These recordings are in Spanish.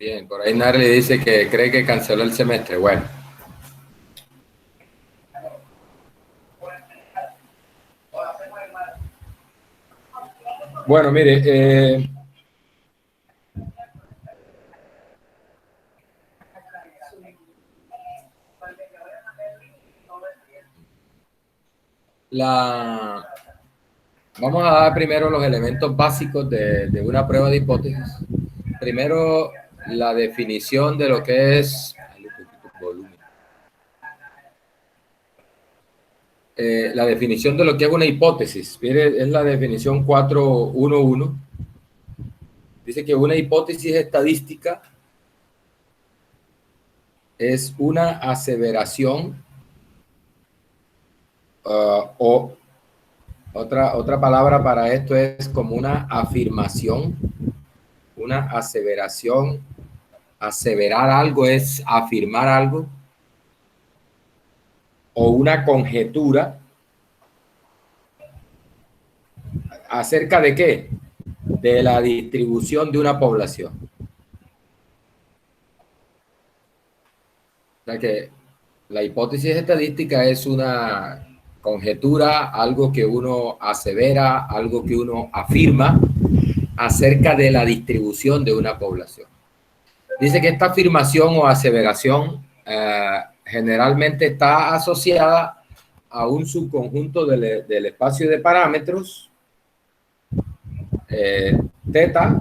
Bien, por ahí Narly dice que cree que canceló el semestre. Bueno. Bueno, mire, vamos a dar primero los elementos básicos de una prueba de hipótesis. Primero, la definición de lo que es la definición de lo que es una hipótesis. Mire, es la definición 411. Dice que una hipótesis estadística es una aseveración o otra palabra para esto es como una afirmación, una aseveración. Aseverar algo es afirmar algo, o una conjetura acerca de qué, de la distribución de una población. O sea que la hipótesis estadística es una conjetura, algo que uno asevera, algo que uno afirma acerca de la distribución de una población. Dice que esta afirmación o aseveración generalmente está asociada a un subconjunto del espacio de parámetros teta,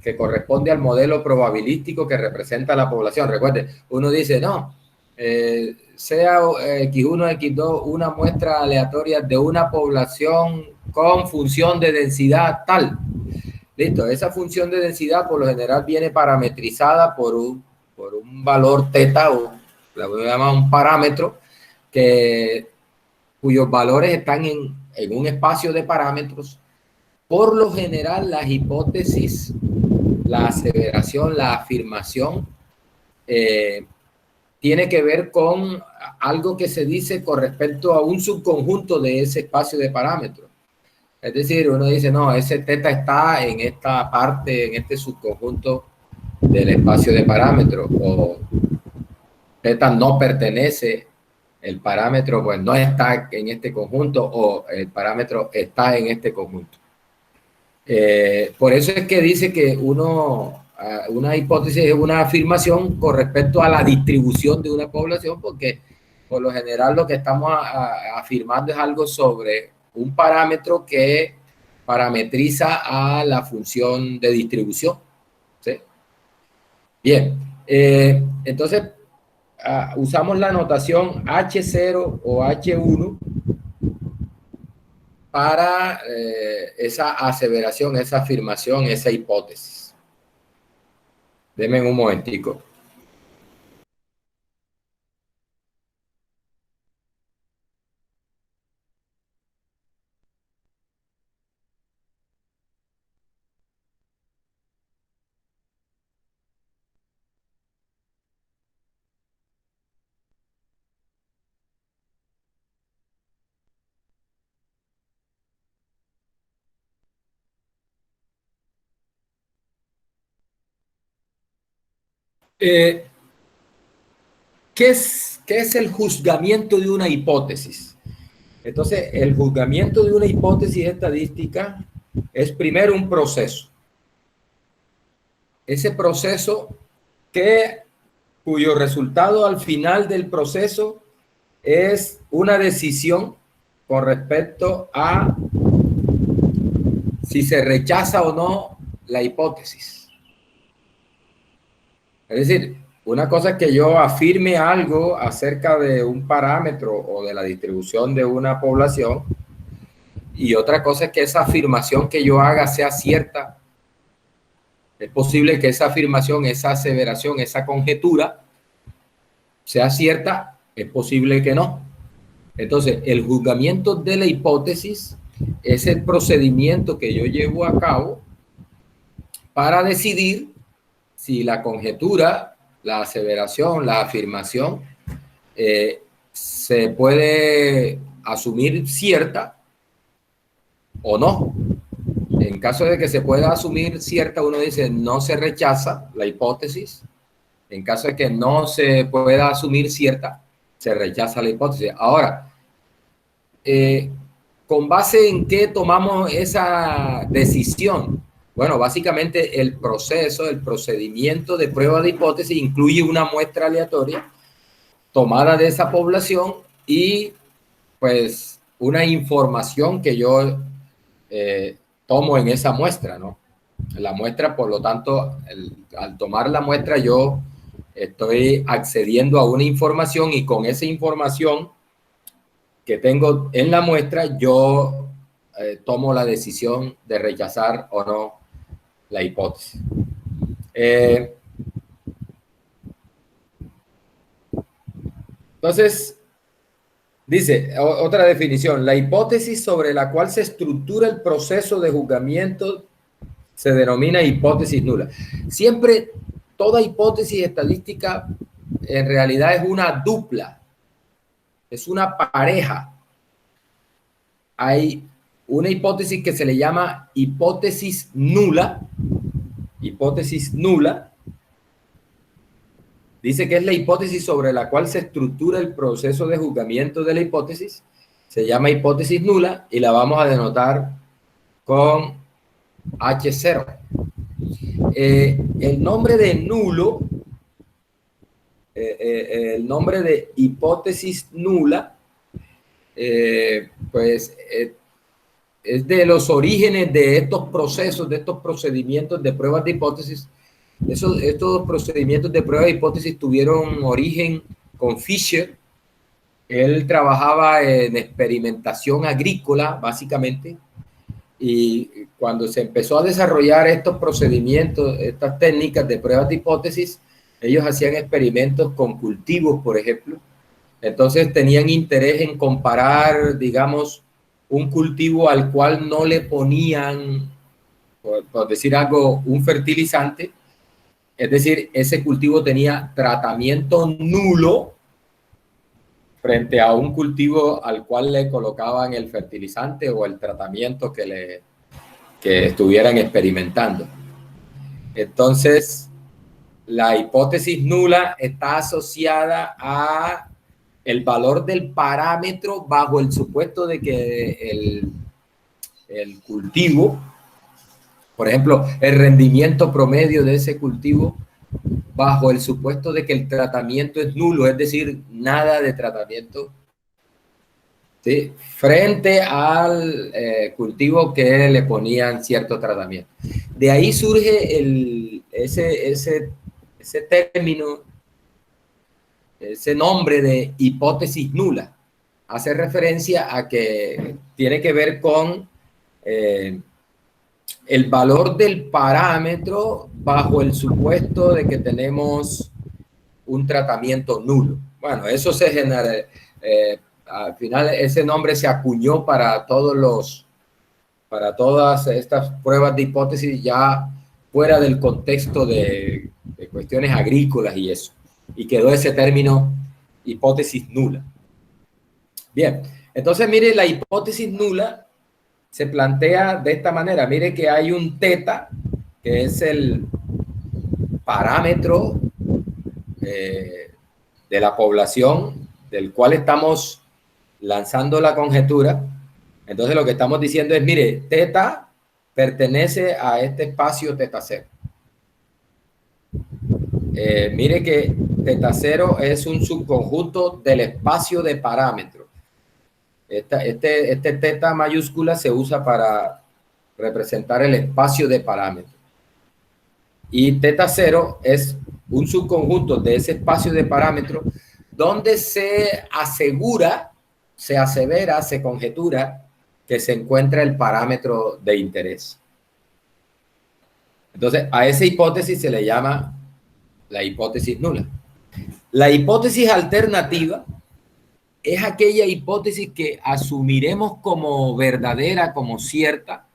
que corresponde al modelo probabilístico que representa la población. Recuerde, uno dice, no, sea X1, X2, una muestra aleatoria de una población con función de densidad tal. Listo, esa función de densidad por lo general viene parametrizada por un valor teta, o lo llama un parámetro, cuyos valores están en un espacio de parámetros. Por lo general, las hipótesis, la aseveración, la afirmación, tiene que ver con algo que se dice con respecto a un subconjunto de ese espacio de parámetros. Es decir, uno dice, no, ese teta está en esta parte, en este subconjunto del espacio de parámetros, o teta no pertenece, el parámetro pues no está en este conjunto, o el parámetro está en este conjunto. Por eso es que dice que una hipótesis es una afirmación con respecto a la distribución de una población, porque por lo general lo que estamos afirmando es algo sobre un parámetro que parametriza a la función de distribución. ¿Sí? Bien, entonces usamos la notación H0 o H1 para esa aseveración, esa afirmación, esa hipótesis. Denme un momentico. ¿Qué es el juzgamiento de una hipótesis? Entonces, el juzgamiento de una hipótesis estadística es primero un proceso. Ese proceso cuyo resultado al final del proceso es una decisión con respecto a si se rechaza o no la hipótesis. Es decir, una cosa es que yo afirme algo acerca de un parámetro o de la distribución de una población, y otra cosa es que esa afirmación que yo haga sea cierta. Es posible que esa afirmación, esa aseveración, esa conjetura sea cierta, es posible que no. Entonces, el juzgamiento de la hipótesis es el procedimiento que yo llevo a cabo para decidir si la conjetura, la aseveración, la afirmación se puede asumir cierta o no. en caso de que se pueda asumir cierta, uno dice no se rechaza la hipótesis. En caso de que no se pueda asumir cierta, se rechaza la hipótesis. Ahora, ¿con base en qué tomamos esa decisión? Bueno, básicamente el proceso, el procedimiento de prueba de hipótesis incluye una muestra aleatoria tomada de esa población y pues una información que yo tomo en esa muestra, ¿no? La muestra, por lo tanto, al tomar la muestra yo estoy accediendo a una información y con esa información que tengo en la muestra yo tomo la decisión de rechazar o no la hipótesis. Entonces, dice otra definición, la hipótesis sobre la cual se estructura el proceso de juzgamiento se denomina hipótesis nula. Siempre, toda hipótesis estadística en realidad es una dupla, es una pareja. Hay una hipótesis que se le llama hipótesis nula. Hipótesis nula dice que es la hipótesis sobre la cual se estructura el proceso de juzgamiento de la hipótesis. Se llama hipótesis nula y la vamos a denotar con H0. El nombre de nulo, el nombre de hipótesis nula, pues es de los orígenes de estos procesos, de estos procedimientos de pruebas de hipótesis. Estos procedimientos de prueba de hipótesis tuvieron origen con Fisher. Él trabajaba en experimentación agrícola, básicamente, y cuando se empezó a desarrollar estos procedimientos, estas técnicas de pruebas de hipótesis, ellos hacían experimentos con cultivos, por ejemplo. Entonces tenían interés en comparar, digamos, un cultivo al cual no le ponían, por decir algo, un fertilizante. Es decir, ese cultivo tenía tratamiento nulo frente a un cultivo al cual le colocaban el fertilizante o el tratamiento que estuvieran experimentando. Entonces, la hipótesis nula está asociada a el valor del parámetro bajo el supuesto de que el cultivo, por ejemplo, el rendimiento promedio de ese cultivo, bajo el supuesto de que el tratamiento es nulo, es decir, nada de tratamiento, ¿sí?, frente al cultivo que le ponían cierto tratamiento. De ahí surge ese término, ese nombre de hipótesis nula. Hace referencia a que tiene que ver con el valor del parámetro bajo el supuesto de que tenemos un tratamiento nulo. Bueno, eso se genera, al final ese nombre se acuñó para todas estas pruebas de hipótesis ya fuera del contexto de cuestiones agrícolas y eso, y quedó ese término hipótesis nula. Bien, entonces mire, la hipótesis nula se plantea de esta manera. Mire que hay un teta, que es el parámetro de la población del cual estamos lanzando la conjetura. Entonces lo que estamos diciendo es, mire, teta pertenece a este espacio teta 0. Mire que teta 0 es un subconjunto del espacio de parámetros. Este teta mayúscula se usa para representar el espacio de parámetros. Y teta 0 es un subconjunto de ese espacio de parámetros donde se asegura, se asevera, se conjetura que se encuentra el parámetro de interés. Entonces, a esa hipótesis se le llama la hipótesis nula. La hipótesis alternativa es aquella hipótesis que asumiremos como verdadera, como cierta,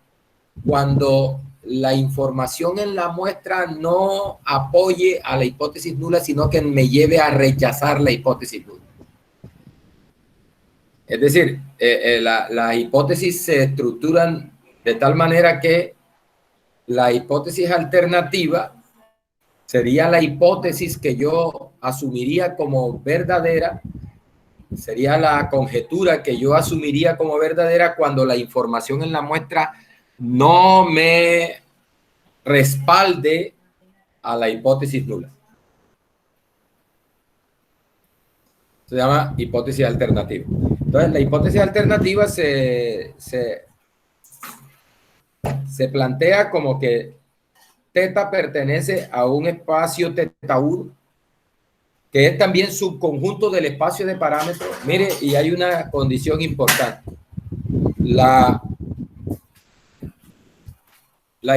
cuando la información en la muestra no apoye a la hipótesis nula, sino que me lleve a rechazar la hipótesis nula. Es decir, las hipótesis se estructuran de tal manera que La hipótesis alternativa sería la hipótesis que yo asumiría como verdadera, sería la conjetura que yo asumiría como verdadera cuando la información en la muestra no me respalde a la hipótesis nula. Se llama hipótesis alternativa. Entonces, la hipótesis alternativa se plantea como que teta pertenece a un espacio teta 1, que es también subconjunto del espacio de parámetros. Mire, y hay una condición importante. La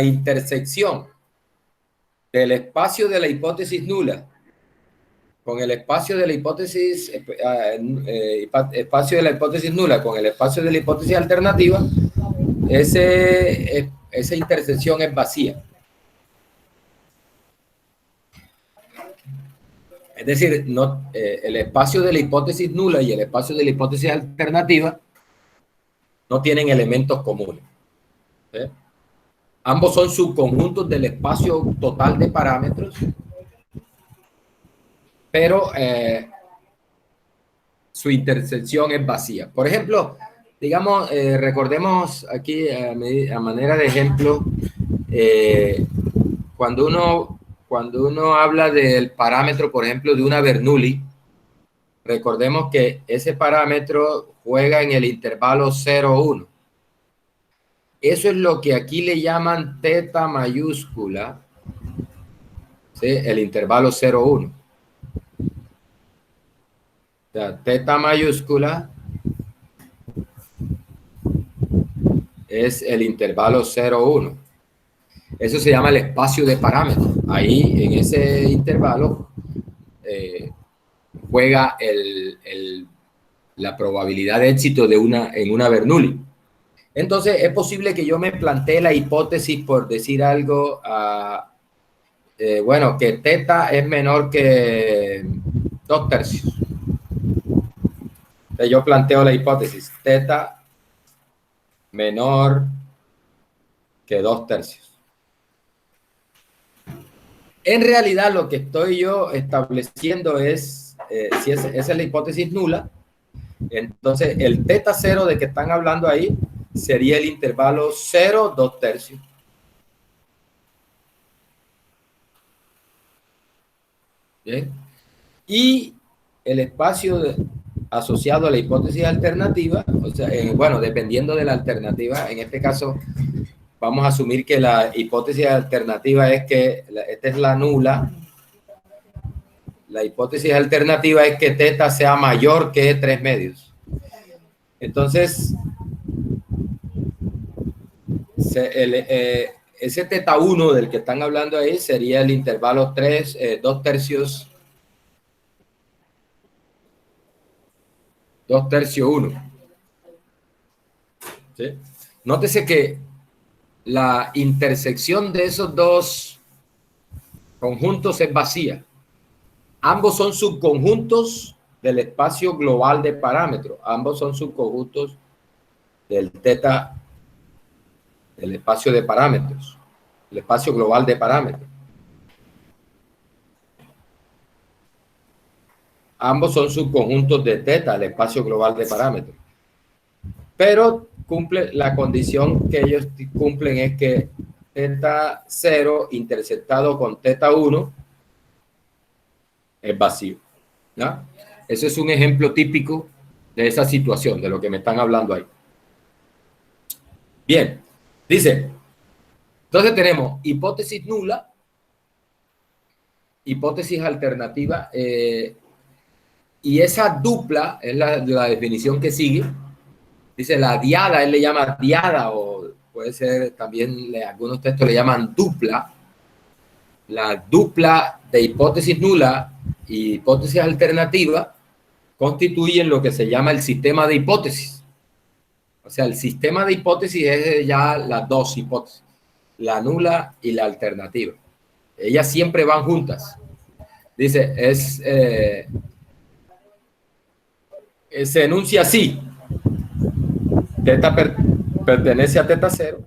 intersección del espacio de la hipótesis nula con el espacio de la hipótesis espacio de la hipótesis nula con el espacio de la hipótesis alternativa, esa intersección es vacía. Es decir, no, el espacio de la hipótesis nula y el espacio de la hipótesis alternativa no tienen elementos comunes. ¿Sí? Ambos son subconjuntos del espacio total de parámetros, pero su intersección es vacía. Por ejemplo, digamos, recordemos aquí a manera de ejemplo, cuando uno habla del parámetro, por ejemplo, de una Bernoulli, recordemos que ese parámetro juega en el intervalo 0,1. Eso es lo que aquí le llaman teta mayúscula, ¿sí? El intervalo 0,1. O sea, teta mayúscula es el intervalo 0,1. Eso se llama el espacio de parámetros. Ahí, en ese intervalo, juega la probabilidad de éxito en una Bernoulli. Entonces, es posible que yo me plantee la hipótesis, por decir algo, bueno, que teta es menor que 2/3. Entonces, yo planteo la hipótesis, teta menor que 2/3. En realidad, lo que estoy yo estableciendo es, si esa es la hipótesis nula, entonces el teta 0 de que están hablando ahí sería el intervalo 0, 2/3. ¿Bien? Y el espacio asociado a la hipótesis alternativa, o sea, bueno, dependiendo de la alternativa, en este caso vamos a asumir que la hipótesis alternativa es que, esta es la nula, la hipótesis alternativa es que teta sea mayor que 3/2. Entonces, ese teta 1 del que están hablando ahí sería el intervalo 3, 2/3, 2/3, 1. ¿Sí? Nótese que la intersección de esos dos conjuntos es vacía. Ambos son subconjuntos del espacio global de parámetros. Ambos son subconjuntos del teta, del espacio de parámetros, el espacio global de parámetros. Ambos son subconjuntos de teta, el espacio global de parámetros. Pero cumple la condición que ellos cumplen, es que teta 0 interceptado con teta 1 es vacío. ¿No? Ese es un ejemplo típico de esa situación, de lo que me están hablando ahí. Bien, dice, entonces tenemos hipótesis nula, hipótesis alternativa, y esa dupla es la definición que sigue. Dice la diada, él le llama diada, o puede ser también, algunos textos le llaman dupla. La dupla de hipótesis nula y hipótesis alternativa constituyen lo que se llama el sistema de hipótesis. O sea, el sistema de hipótesis es ya las dos hipótesis, la nula y la alternativa. Ellas siempre van juntas. Dice, se enuncia así: teta pertenece a teta 0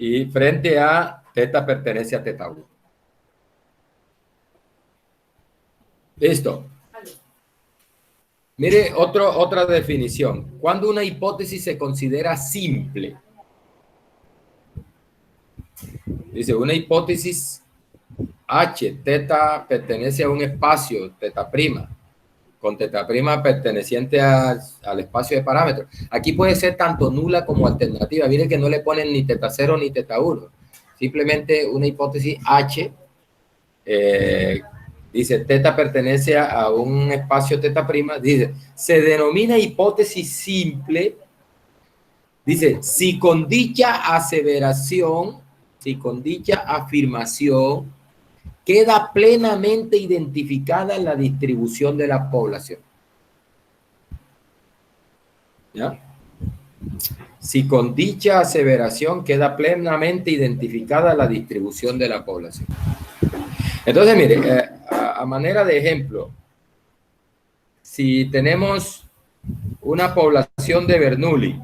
y frente a teta pertenece a teta 1. Listo. Mire, otra definición. Cuando una hipótesis se considera simple, dice una hipótesis H, teta pertenece a un espacio, teta prima, con teta prima perteneciente al espacio de parámetros. Aquí puede ser tanto nula como alternativa. Miren que no le ponen ni teta 0 ni teta 1. Simplemente una hipótesis H, dice teta pertenece a un espacio teta prima, dice, se denomina hipótesis simple, dice, si con dicha aseveración, si con dicha afirmación, queda plenamente identificada la distribución de la población. ¿Ya? Si con dicha aseveración queda plenamente identificada la distribución de la población. Entonces, mire, a manera de ejemplo, si tenemos una población de Bernoulli,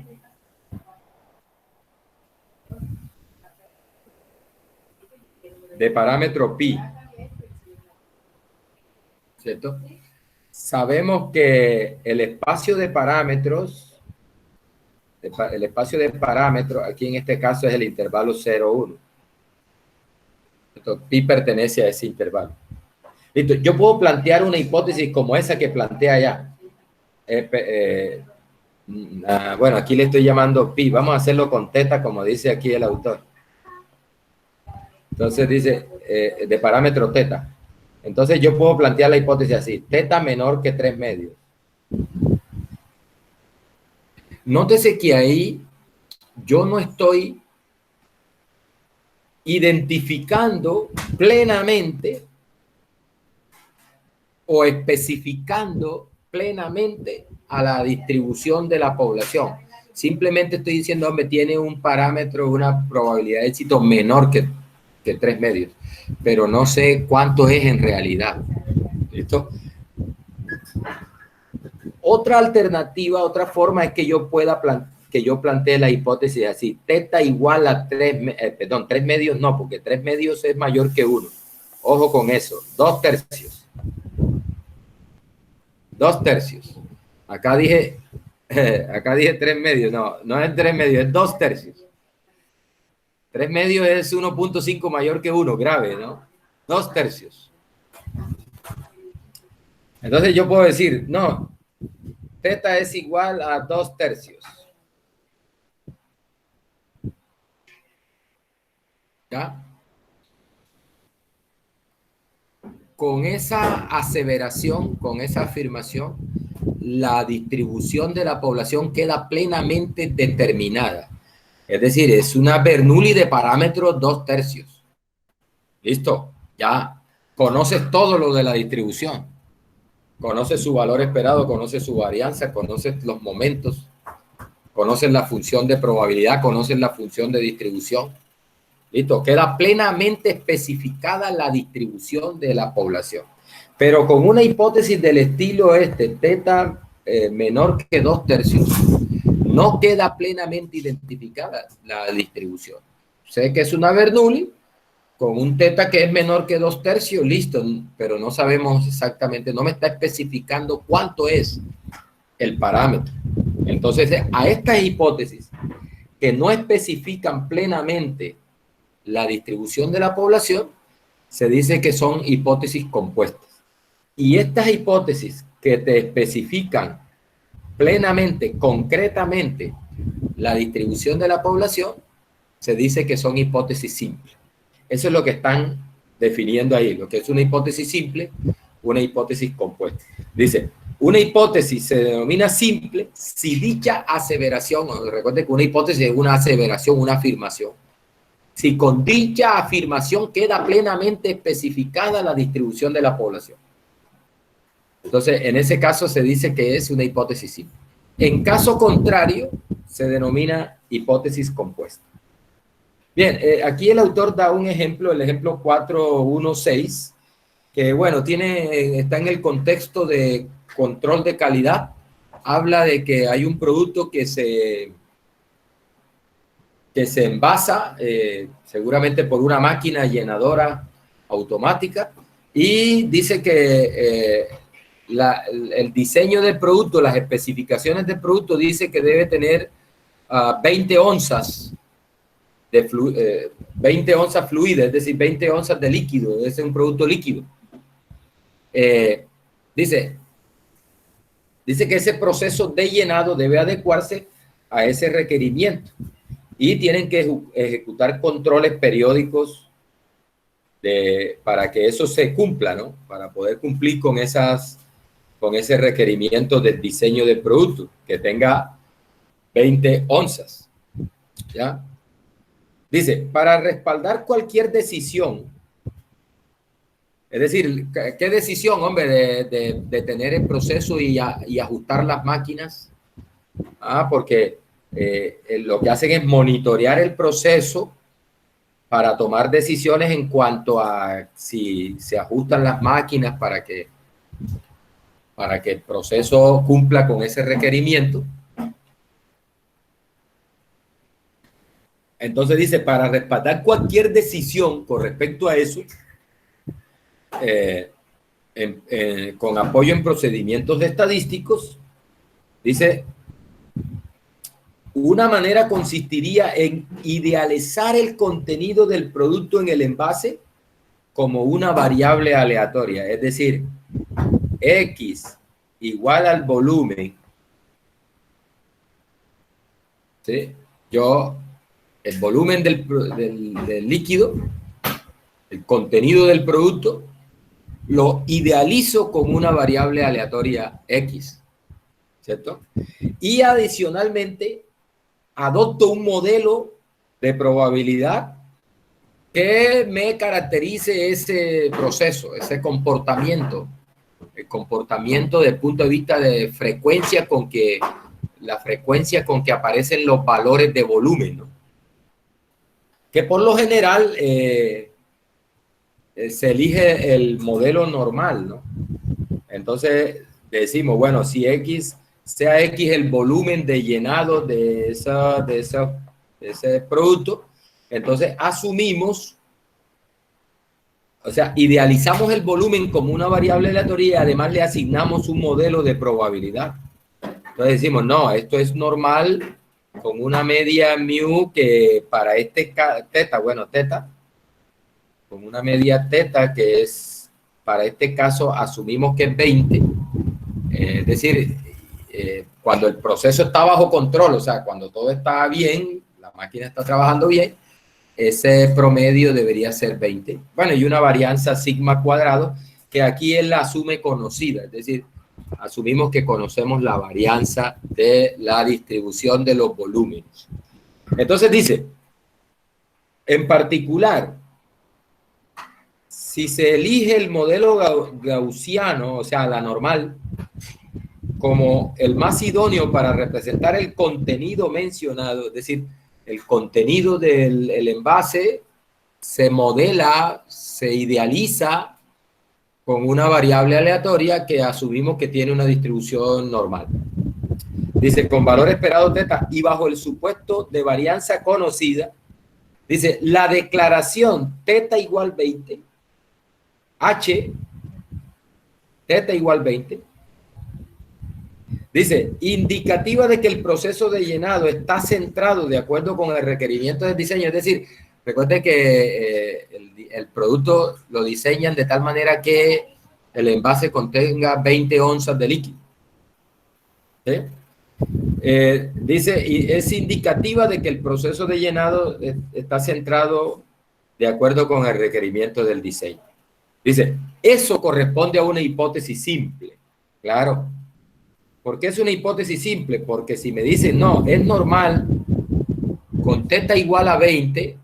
de parámetro pi, ¿cierto? Sabemos que el espacio de parámetros, aquí en este caso es el intervalo 0, 1. Pi pertenece a ese intervalo. Listo. Yo puedo plantear una hipótesis como esa que plantea allá. Bueno, aquí le estoy llamando pi. Vamos a hacerlo con teta, como dice aquí el autor. Entonces dice, de parámetro teta. Entonces yo puedo plantear la hipótesis así, teta menor que 3 medios. Nótese que ahí yo no estoy identificando plenamente o especificando plenamente a la distribución de la población. Simplemente estoy diciendo, hombre, tiene un parámetro, una probabilidad de éxito menor que 3 medios, pero no sé cuánto es en realidad. ¿Listo? Otra alternativa, otra forma es que yo pueda plantee la hipótesis así, teta igual a 3 medios no, porque 3 medios es mayor que 1. Ojo con eso, 2 tercios. 2 tercios. Acá dije 3 medios, no es 3 medios, es 2 tercios. 3 medios es 1.5 mayor que 1, grave, ¿no? 2 tercios. Entonces yo puedo decir, no, teta es igual a 2 tercios. ¿Ya? Con esa aseveración, con esa afirmación, la distribución de la población queda plenamente determinada. Es decir, es una Bernoulli de parámetros 2 tercios. ¿Listo? Ya conoces todo lo de la distribución. Conoces su valor esperado, conoces su varianza, conoces los momentos, conoces la función de probabilidad, conoces la función de distribución. ¿Listo? Queda plenamente especificada la distribución de la población. Pero con una hipótesis del estilo teta menor que 2 tercios, no queda plenamente identificada la distribución. Sé que es una Bernoulli con un teta que es menor que 2 tercios, listo, pero no sabemos exactamente, no me está especificando cuánto es el parámetro. Entonces, a estas hipótesis que no especifican plenamente la distribución de la población, se dice que son hipótesis compuestas. Y estas hipótesis que te especifican plenamente, concretamente, la distribución de la población, se dice que son hipótesis simples. Eso es lo que están definiendo ahí, lo que es una hipótesis simple, una hipótesis compuesta. Dice, una hipótesis se denomina simple si dicha aseveración, recuerde que una hipótesis es una aseveración, una afirmación, si con dicha afirmación queda plenamente especificada la distribución de la población. Entonces, en ese caso se dice que es una hipótesis simple. En caso contrario, se denomina hipótesis compuesta. Bien, aquí el autor da un ejemplo, el ejemplo 4.1.6, que bueno, está en el contexto de control de calidad. Habla de que hay un producto que se que se envasa seguramente por una máquina llenadora automática, y dice que el diseño del producto, las especificaciones del producto, dice que debe tener 20 onzas de 20 onzas fluidas, es decir, 20 onzas de líquido, es un producto líquido. Dice que ese proceso de llenado debe adecuarse a ese requerimiento y tienen que ejecutar controles periódicos para que eso se cumpla, ¿no? Para poder cumplir con ese requerimiento del diseño del producto, que tenga 20 onzas, ¿ya? Dice, para respaldar cualquier decisión, es decir, ¿qué decisión, hombre, de tener el proceso y ajustar las máquinas? Porque lo que hacen es monitorear el proceso para tomar decisiones en cuanto a si se ajustan las máquinas para que el proceso cumpla con ese requerimiento. Entonces dice, para respaldar cualquier decisión con respecto a eso, con apoyo en procedimientos estadísticos, dice, una manera consistiría en idealizar el contenido del producto en el envase como una variable aleatoria, es decir, X igual al volumen, ¿sí? El volumen del líquido, el contenido del producto, lo idealizo como una variable aleatoria X, ¿cierto? Y adicionalmente adopto un modelo de probabilidad que me caracterice ese proceso, ese comportamiento, el comportamiento desde el punto de vista de frecuencia la frecuencia con que aparecen los valores de volumen, ¿no? Que por lo general se elige el modelo normal, ¿no? Entonces decimos, bueno, si X sea X el volumen de llenado de ese producto, entonces asumimos, o sea, idealizamos el volumen como una variable aleatoria y además le asignamos un modelo de probabilidad. Entonces decimos, no, esto es normal con una media mu que para teta, bueno, teta, con una media teta que es, para este caso asumimos que es 20, es decir, cuando el proceso está bajo control, o sea, cuando todo está bien, la máquina está trabajando bien, ese promedio debería ser 20. Bueno, y una varianza sigma cuadrado, que aquí él la asume conocida, es decir, asumimos que conocemos la varianza de la distribución de los volúmenes. Entonces dice, en particular, si se elige el modelo gaussiano, o sea, la normal, como el más idóneo para representar el contenido mencionado, es decir, el contenido del envase se modela, se idealiza con una variable aleatoria que asumimos que tiene una distribución normal. Dice, con valor esperado teta y bajo el supuesto de varianza conocida, dice, la declaración teta igual 20, H, teta igual 20, dice, indicativa de que el proceso de llenado está centrado de acuerdo con el requerimiento del diseño. Es decir, recuerde que el producto lo diseñan de tal manera que el envase contenga 20 onzas de líquido. ¿Sí? Dice, y es indicativa de que el proceso de llenado está centrado de acuerdo con el requerimiento del diseño. Dice, eso corresponde a una hipótesis simple. Claro. ¿Por qué es una hipótesis simple? Porque si me dicen, no, es normal con teta igual a 20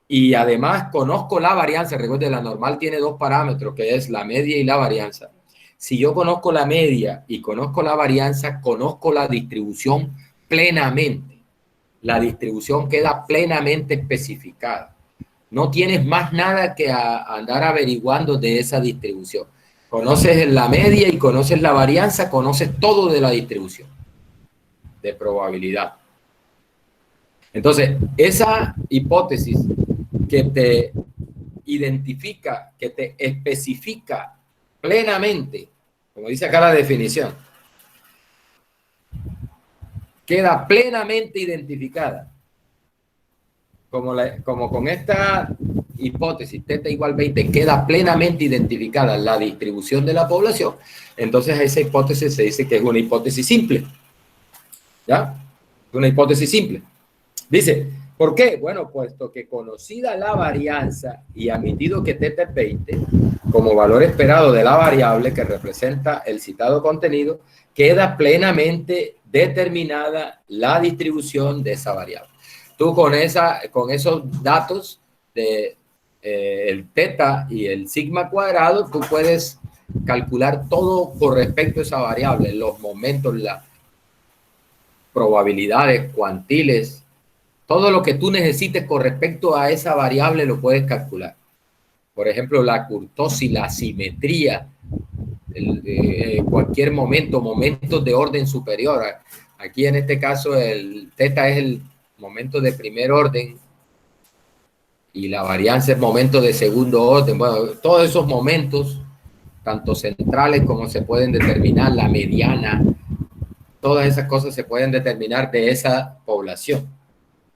y además conozco la varianza, recuerde, la normal tiene dos parámetros, que es la media y la varianza. Si yo conozco la media y conozco la varianza, conozco la distribución plenamente. La distribución queda plenamente especificada. No tienes más nada que andar averiguando de esa distribución. Conoces la media y conoces la varianza, conoces todo de la distribución de probabilidad. Entonces, esa hipótesis que te identifica, que te especifica plenamente, como dice acá la definición, queda plenamente identificada, como con esta hipótesis, θ igual 20, queda plenamente identificada la distribución de la población, entonces a esa hipótesis se dice que es una hipótesis simple. ¿Ya? Una hipótesis simple. Dice, ¿por qué? Bueno, puesto que conocida la varianza y admitido que θ es 20 como valor esperado de la variable que representa el citado contenido, queda plenamente determinada la distribución de esa variable. Tú con esos datos de el θ y el sigma cuadrado, tú puedes calcular todo con respecto a esa variable, los momentos, la probabilidades, cuantiles, todo lo que tú necesites con respecto a esa variable lo puedes calcular. Por ejemplo, la kurtosis, la simetría, cualquier momento, momentos de orden superior. Aquí en este caso el θ es el momento de primer orden y la varianza es momento de segundo orden. Bueno, todos esos momentos, tanto centrales como se pueden determinar, la mediana, todas esas cosas se pueden determinar de esa población.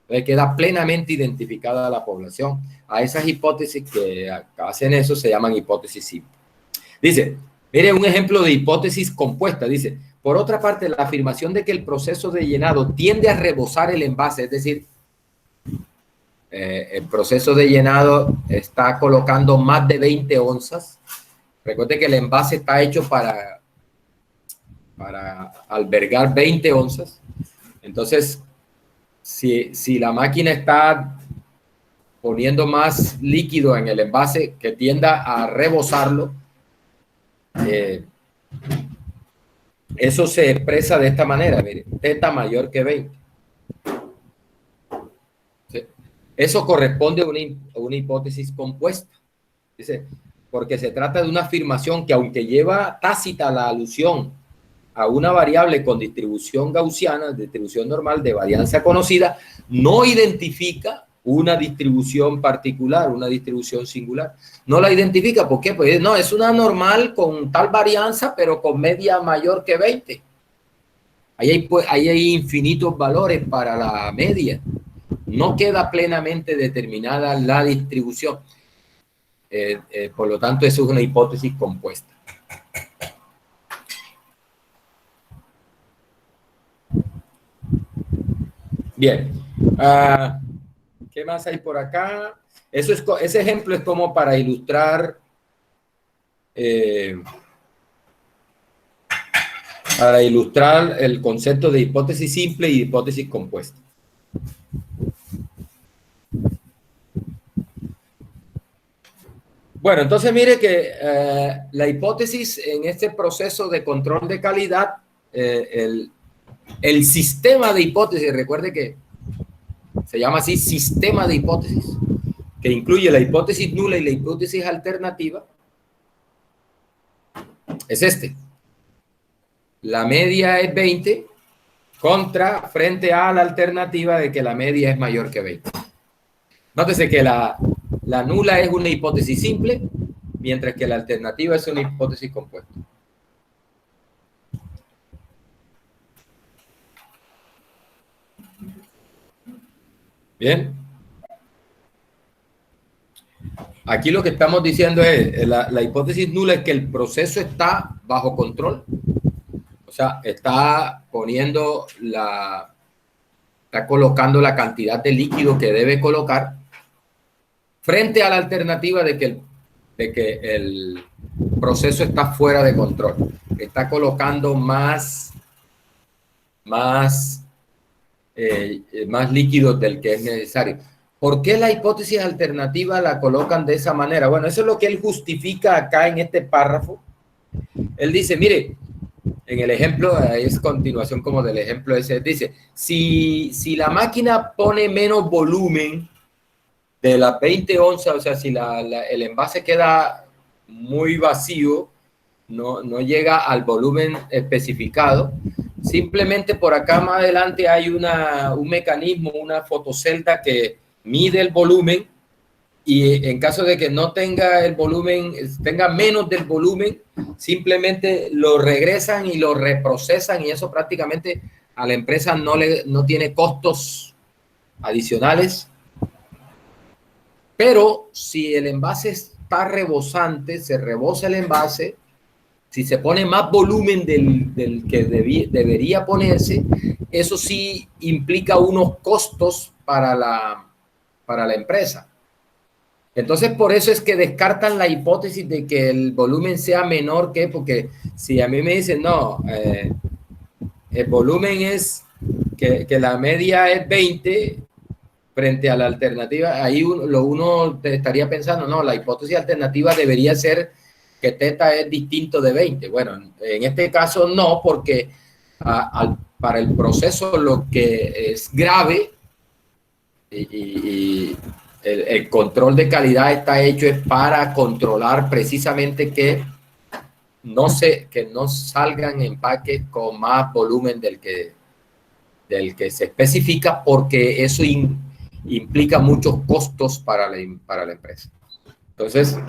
Entonces queda plenamente identificada la población. A esas hipótesis que hacen eso se llaman hipótesis simples. Dice, mire un ejemplo de hipótesis compuesta. Dice, por otra parte, la afirmación de que el proceso de llenado tiende a rebosar el envase, es decir, el proceso de llenado está colocando más de 20 onzas. Recuerde que el envase está hecho para albergar 20 onzas. Entonces, si la máquina está poniendo más líquido en el envase que tienda a rebosarlo, eso se expresa de esta manera, mire, θ mayor que 20. ¿Sí? Eso corresponde a una hipótesis compuesta. Dice, porque se trata de una afirmación que, aunque lleva tácita la alusión a una variable con distribución gaussiana, distribución normal de varianza conocida, no identifica una distribución particular, una distribución singular. No la identifica, ¿por qué? Pues no, es una normal con tal varianza, pero con media mayor que 20. Ahí hay infinitos valores para la media. No queda plenamente determinada la distribución. Por lo tanto, eso es una hipótesis compuesta. Bien. ¿Qué más hay por acá? Ese ejemplo es como para ilustrar el concepto de hipótesis simple y hipótesis compuesta. Bueno, entonces mire que la hipótesis en este proceso de control de calidad, el sistema de hipótesis, recuerde que se llama así sistema de hipótesis, que incluye la hipótesis nula y la hipótesis alternativa, es este. La media es 20 frente a la alternativa de que la media es mayor que 20. Nótese que la nula es una hipótesis simple, mientras que la alternativa es una hipótesis compuesta. Bien. Aquí lo que estamos diciendo es, la hipótesis nula es que el proceso está bajo control. O sea, está colocando la cantidad de líquido que debe colocar frente a la alternativa de que el proceso está fuera de control. Está colocando más líquidos del que es necesario. ¿Por qué la hipótesis alternativa la colocan de esa manera? Bueno, eso es lo que él justifica acá en este párrafo. Él dice, mire, en el ejemplo, es continuación como del ejemplo ese, dice, si la máquina pone menos volumen de las 20 onzas, o sea, si el envase queda muy vacío, no llega al volumen especificado, simplemente por acá más adelante hay un mecanismo, una fotocelda que mide el volumen, y en caso de que no tenga el volumen, tenga menos del volumen, simplemente lo regresan y lo reprocesan, y eso prácticamente a la empresa no tiene costos adicionales. Pero si el envase está rebosante, se rebosa el envase, si se pone más volumen del que debería ponerse, eso sí implica unos costos para la empresa. Entonces, por eso es que descartan la hipótesis de que el volumen sea menor que, porque si a mí me dicen, no, el volumen es que la media es 20 frente a la alternativa, ahí uno estaría pensando, no, la hipótesis alternativa debería ser que teta es distinto de 20. Bueno, en este caso no, porque para el proceso lo que es grave y el control de calidad está hecho es para controlar precisamente que no salgan empaques con más volumen del que se especifica, porque eso implica muchos costos para la empresa. Entonces,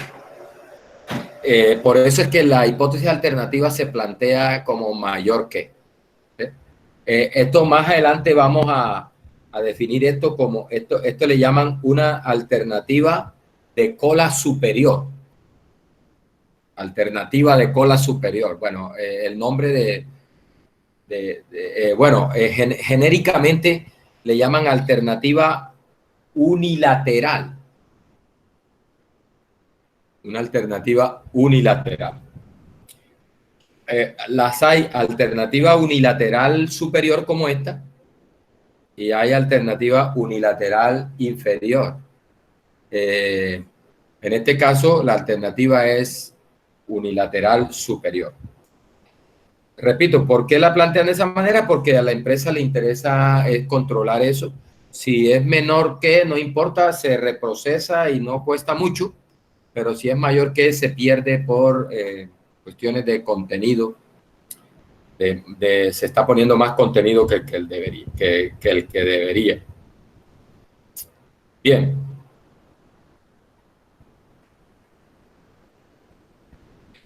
por eso es que la hipótesis alternativa se plantea como mayor que. Esto más adelante vamos a definir esto como, esto le llaman una alternativa de cola superior. Alternativa de cola superior. Bueno, el nombre genéricamente le llaman alternativa unilateral. Una alternativa unilateral. Las hay alternativa unilateral superior como esta, y hay alternativa unilateral inferior. En este caso, la alternativa es unilateral superior. Repito, ¿por qué la plantean de esa manera? Porque a la empresa le interesa controlar eso. Si es menor que, no importa, se reprocesa y no cuesta mucho, pero si es mayor que, se pierde por cuestiones de contenido. Se está poniendo más contenido que el que debería. Bien.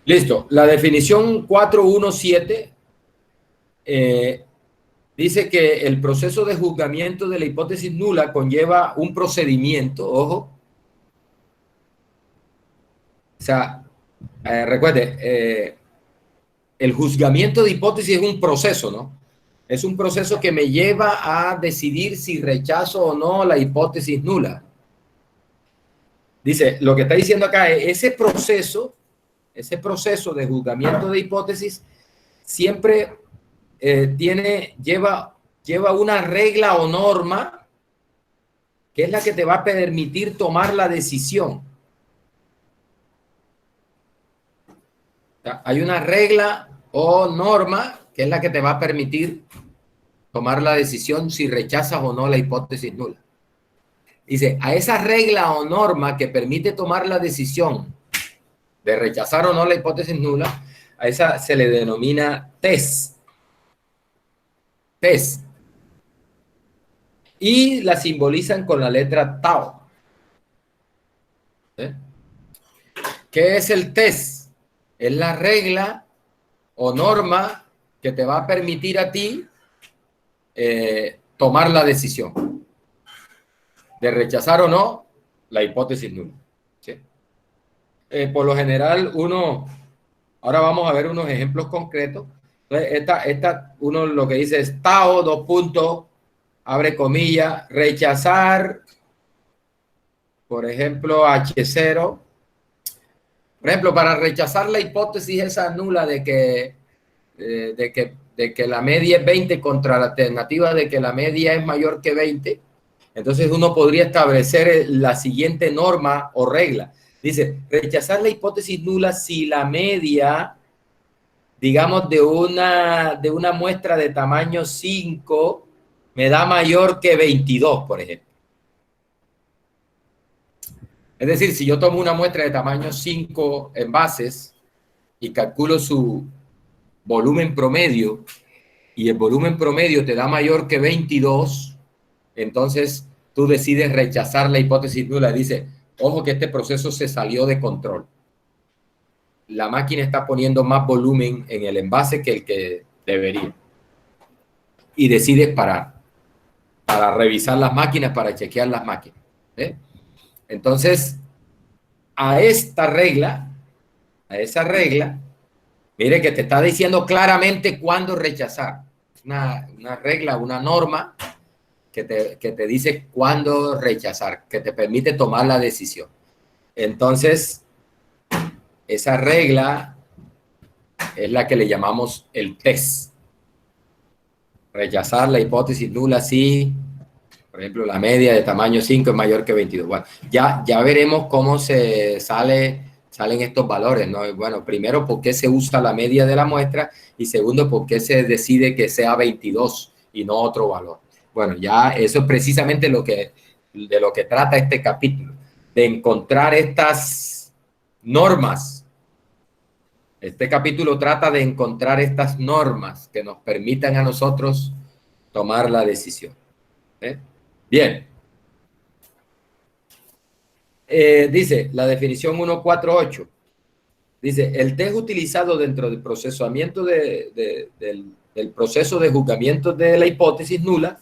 Listo. La definición 417 dice que el proceso de juzgamiento de la hipótesis nula conlleva un procedimiento, ojo. O sea, recuerde, el juzgamiento de hipótesis es un proceso, ¿no? Es un proceso que me lleva a decidir si rechazo o no la hipótesis nula. Dice, lo que está diciendo acá es ese proceso de juzgamiento de hipótesis siempre lleva una regla o norma que es la que te va a permitir tomar la decisión. O sea, hay una regla o norma que es la que te va a permitir tomar la decisión si rechazas o no la hipótesis nula. Dice, a esa regla o norma que permite tomar la decisión de rechazar o no la hipótesis nula, a esa se le denomina test. Test. Y la simbolizan con la letra tau. ¿Qué es el test? Es la regla o norma que te va a permitir a ti tomar la decisión de rechazar o no la hipótesis nula. ¿Sí? Por lo general, ahora vamos a ver unos ejemplos concretos. Entonces, uno lo que dice es tau, dos puntos, abre comillas, rechazar, por ejemplo, H0. Por ejemplo, para rechazar la hipótesis esa nula de que la media es 20 contra la alternativa de que la media es mayor que 20, entonces uno podría establecer la siguiente norma o regla. Dice, rechazar la hipótesis nula si la media, digamos, de una muestra de tamaño 5 me da mayor que 22, por ejemplo. Es decir, si yo tomo una muestra de tamaño 5 envases y calculo su volumen promedio y el volumen promedio te da mayor que 22, entonces tú decides rechazar la hipótesis nula y dices, ojo que este proceso se salió de control. La máquina está poniendo más volumen en el envase que el que debería. Y decides parar para revisar las máquinas, para chequear las máquinas. Entonces, a esa regla, mire que te está diciendo claramente cuándo rechazar. Una regla, una norma que te dice cuándo rechazar, que te permite tomar la decisión. Entonces, esa regla es la que le llamamos el test. Rechazar la hipótesis nula si, por ejemplo, la media de tamaño 5 es mayor que 22. Bueno, ya veremos cómo salen estos valores, ¿no? Bueno, primero, ¿por qué se usa la media de la muestra? Y segundo, ¿por qué se decide que sea 22 y no otro valor? Bueno, ya eso es precisamente de lo que trata este capítulo, de encontrar estas normas. Este capítulo trata de encontrar estas normas que nos permitan a nosotros tomar la decisión. Bien. Dice la definición 148. Dice, el test utilizado dentro del procesamiento del proceso de juzgamiento de la hipótesis nula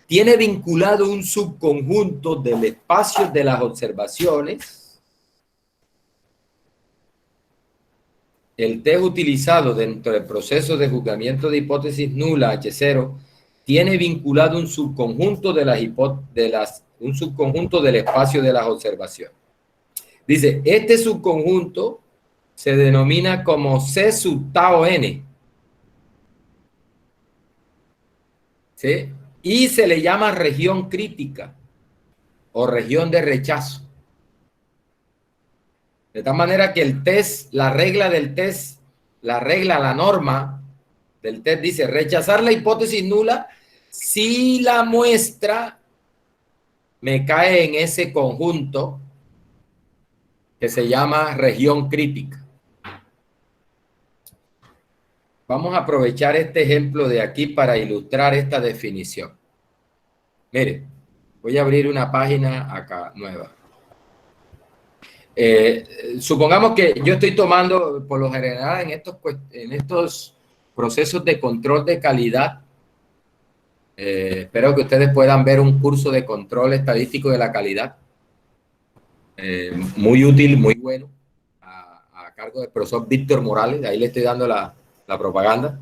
tiene vinculado un subconjunto del espacio de las observaciones. El test utilizado dentro del proceso de juzgamiento de hipótesis nula H0 tiene vinculado un subconjunto un subconjunto del espacio de las observaciones. Dice, este subconjunto se denomina como C sub tau n. ¿Sí? Y se le llama región crítica o región de rechazo. De tal manera que el test, la regla del test, la norma del test dice rechazar la hipótesis nula si la muestra me cae en ese conjunto que se llama región crítica. Vamos a aprovechar este ejemplo de aquí para ilustrar esta definición. Mire, voy a abrir una página acá nueva. Supongamos que yo estoy tomando, por lo general, en estos procesos de control de calidad, espero que ustedes puedan ver un curso de control estadístico de la calidad, muy útil, muy bueno, a cargo del profesor Víctor Morales. Ahí le estoy dando la propaganda.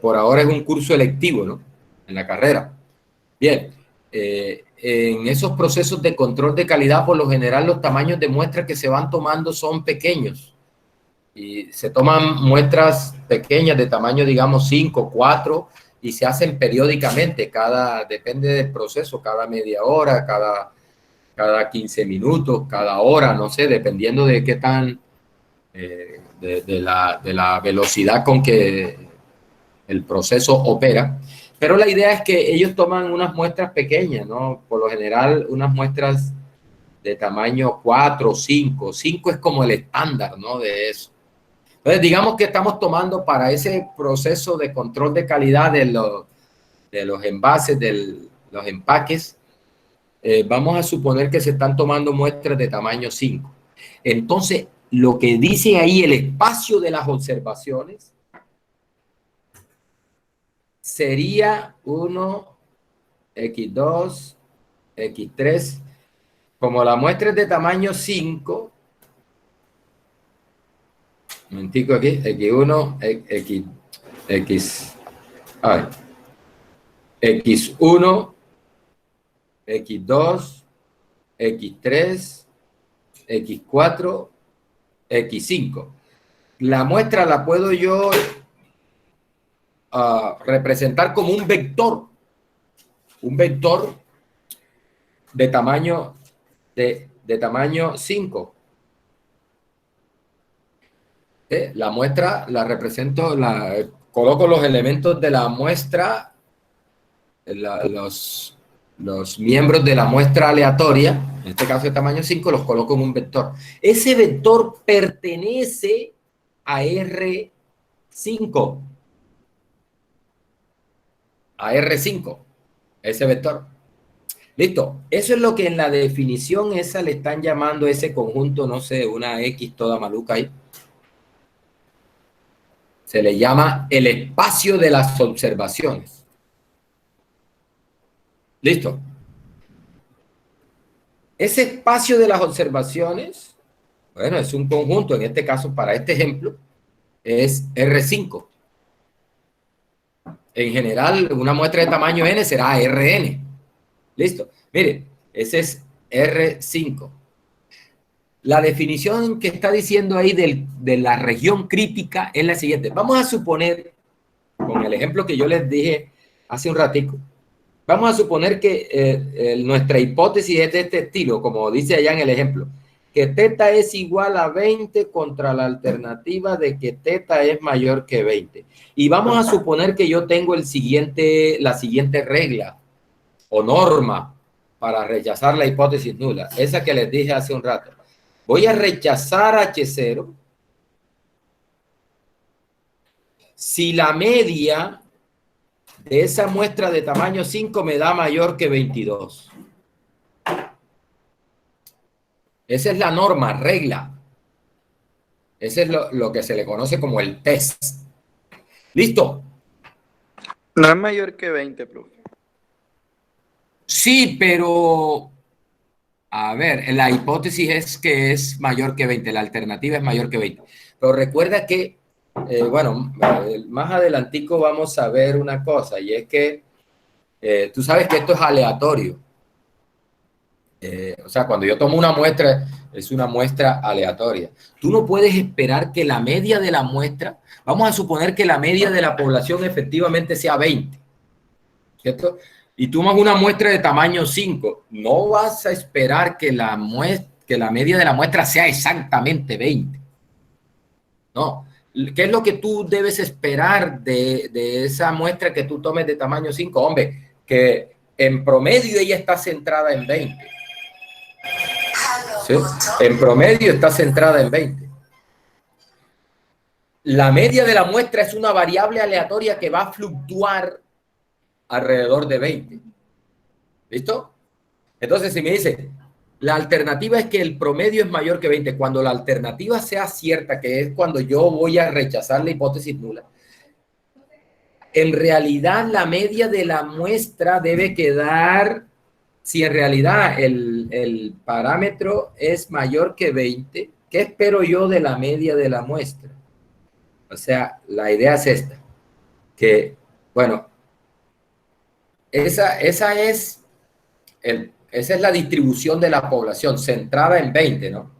Por ahora es un curso electivo, ¿no? En la carrera. Bien, en esos procesos de control de calidad, por lo general, los tamaños de muestras que se van tomando son pequeños. Y se toman muestras pequeñas de tamaño, digamos, 5, 4, y se hacen periódicamente, depende del proceso, cada media hora, cada 15 minutos, cada hora, no sé, dependiendo de qué tan, de la velocidad con que el proceso opera. Pero la idea es que ellos toman unas muestras pequeñas, ¿no? Por lo general, unas muestras de tamaño 4, 5. 5 es como el estándar, ¿no? De eso. Entonces, digamos que estamos tomando para ese proceso de control de calidad de los envases, de los empaques, vamos a suponer que se están tomando muestras de tamaño 5. Entonces, lo que dice ahí el espacio de las observaciones sería 1, X2, X3. Como la muestra es de tamaño 5, un momentico aquí, X1, X1, X2, X3, X4, X5. La muestra la puedo yo representar como un vector de tamaño 5. La muestra la represento, coloco los elementos de la muestra, los miembros de la muestra aleatoria, en este caso de tamaño 5, los coloco en un vector. Ese vector pertenece a R5. a R5, ese vector. Listo, eso es lo que en la definición esa le están llamando ese conjunto, no sé, una X toda maluca ahí. Se le llama el espacio de las observaciones. Listo. Ese espacio de las observaciones, bueno, es un conjunto, en este caso, para este ejemplo, es R5. En general, una muestra de tamaño n será Rn. Listo. Mire, ese es R5. La definición que está diciendo ahí de la región crítica es la siguiente. Vamos a suponer, con el ejemplo que yo les dije hace un ratico, vamos a suponer que nuestra hipótesis es de este estilo, como dice allá en el ejemplo, que teta es igual a 20 contra la alternativa de que teta es mayor que 20. Y vamos a suponer que yo tengo la siguiente regla o norma para rechazar la hipótesis nula, esa que les dije hace un rato. Voy a rechazar H0 si la media de esa muestra de tamaño 5 me da mayor que 22. Esa es la norma, regla. Ese es lo que se le conoce como el test. ¿Listo? No es mayor que 20, profe. Sí, pero a ver, la hipótesis es que es mayor que 20, la alternativa es mayor que 20. Pero recuerda que, más adelantico vamos a ver una cosa, y es que tú sabes que esto es aleatorio. O sea, cuando yo tomo una muestra, es una muestra aleatoria. Tú no puedes esperar que la media de la muestra, vamos a suponer que la media de la población efectivamente sea 20, ¿cierto? Y tú tomas una muestra de tamaño 5, no vas a esperar que la media de la muestra sea exactamente 20. No. ¿Qué es lo que tú debes esperar de esa muestra que tú tomes de tamaño 5? Hombre, que en promedio ella está centrada en 20. ¿Sí? En promedio está centrada en 20. La media de la muestra es una variable aleatoria que va a fluctuar alrededor de 20. ¿Listo? Entonces, si me dice, la alternativa es que el promedio es mayor que 20, cuando la alternativa sea cierta, que es cuando yo voy a rechazar la hipótesis nula, en realidad la media de la muestra debe quedar, si en realidad el parámetro es mayor que 20, ¿qué espero yo de la media de la muestra? O sea, la idea es esta, que, bueno, esa es la distribución de la población centrada en 20, ¿no?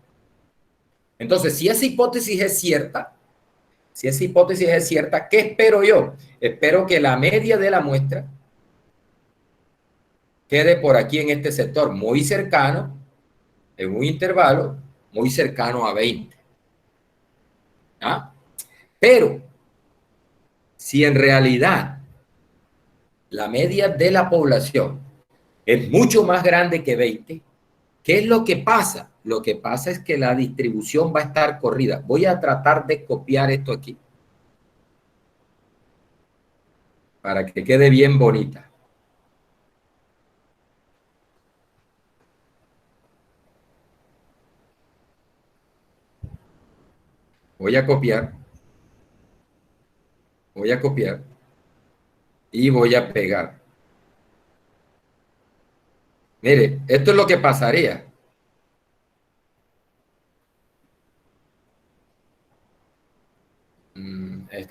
Entonces, si esa hipótesis es cierta, ¿qué espero yo? Espero que la media de la muestra quede por aquí en este sector, muy cercano, en un intervalo muy cercano a 20. ¿Ah? Pero, si en realidad la media de la población es mucho más grande que 20, ¿qué es lo que pasa? Lo que pasa es que la distribución va a estar corrida. Voy a tratar de copiar esto aquí para que quede bien bonita. Voy a copiar y voy a pegar. Mire, esto es lo que pasaría.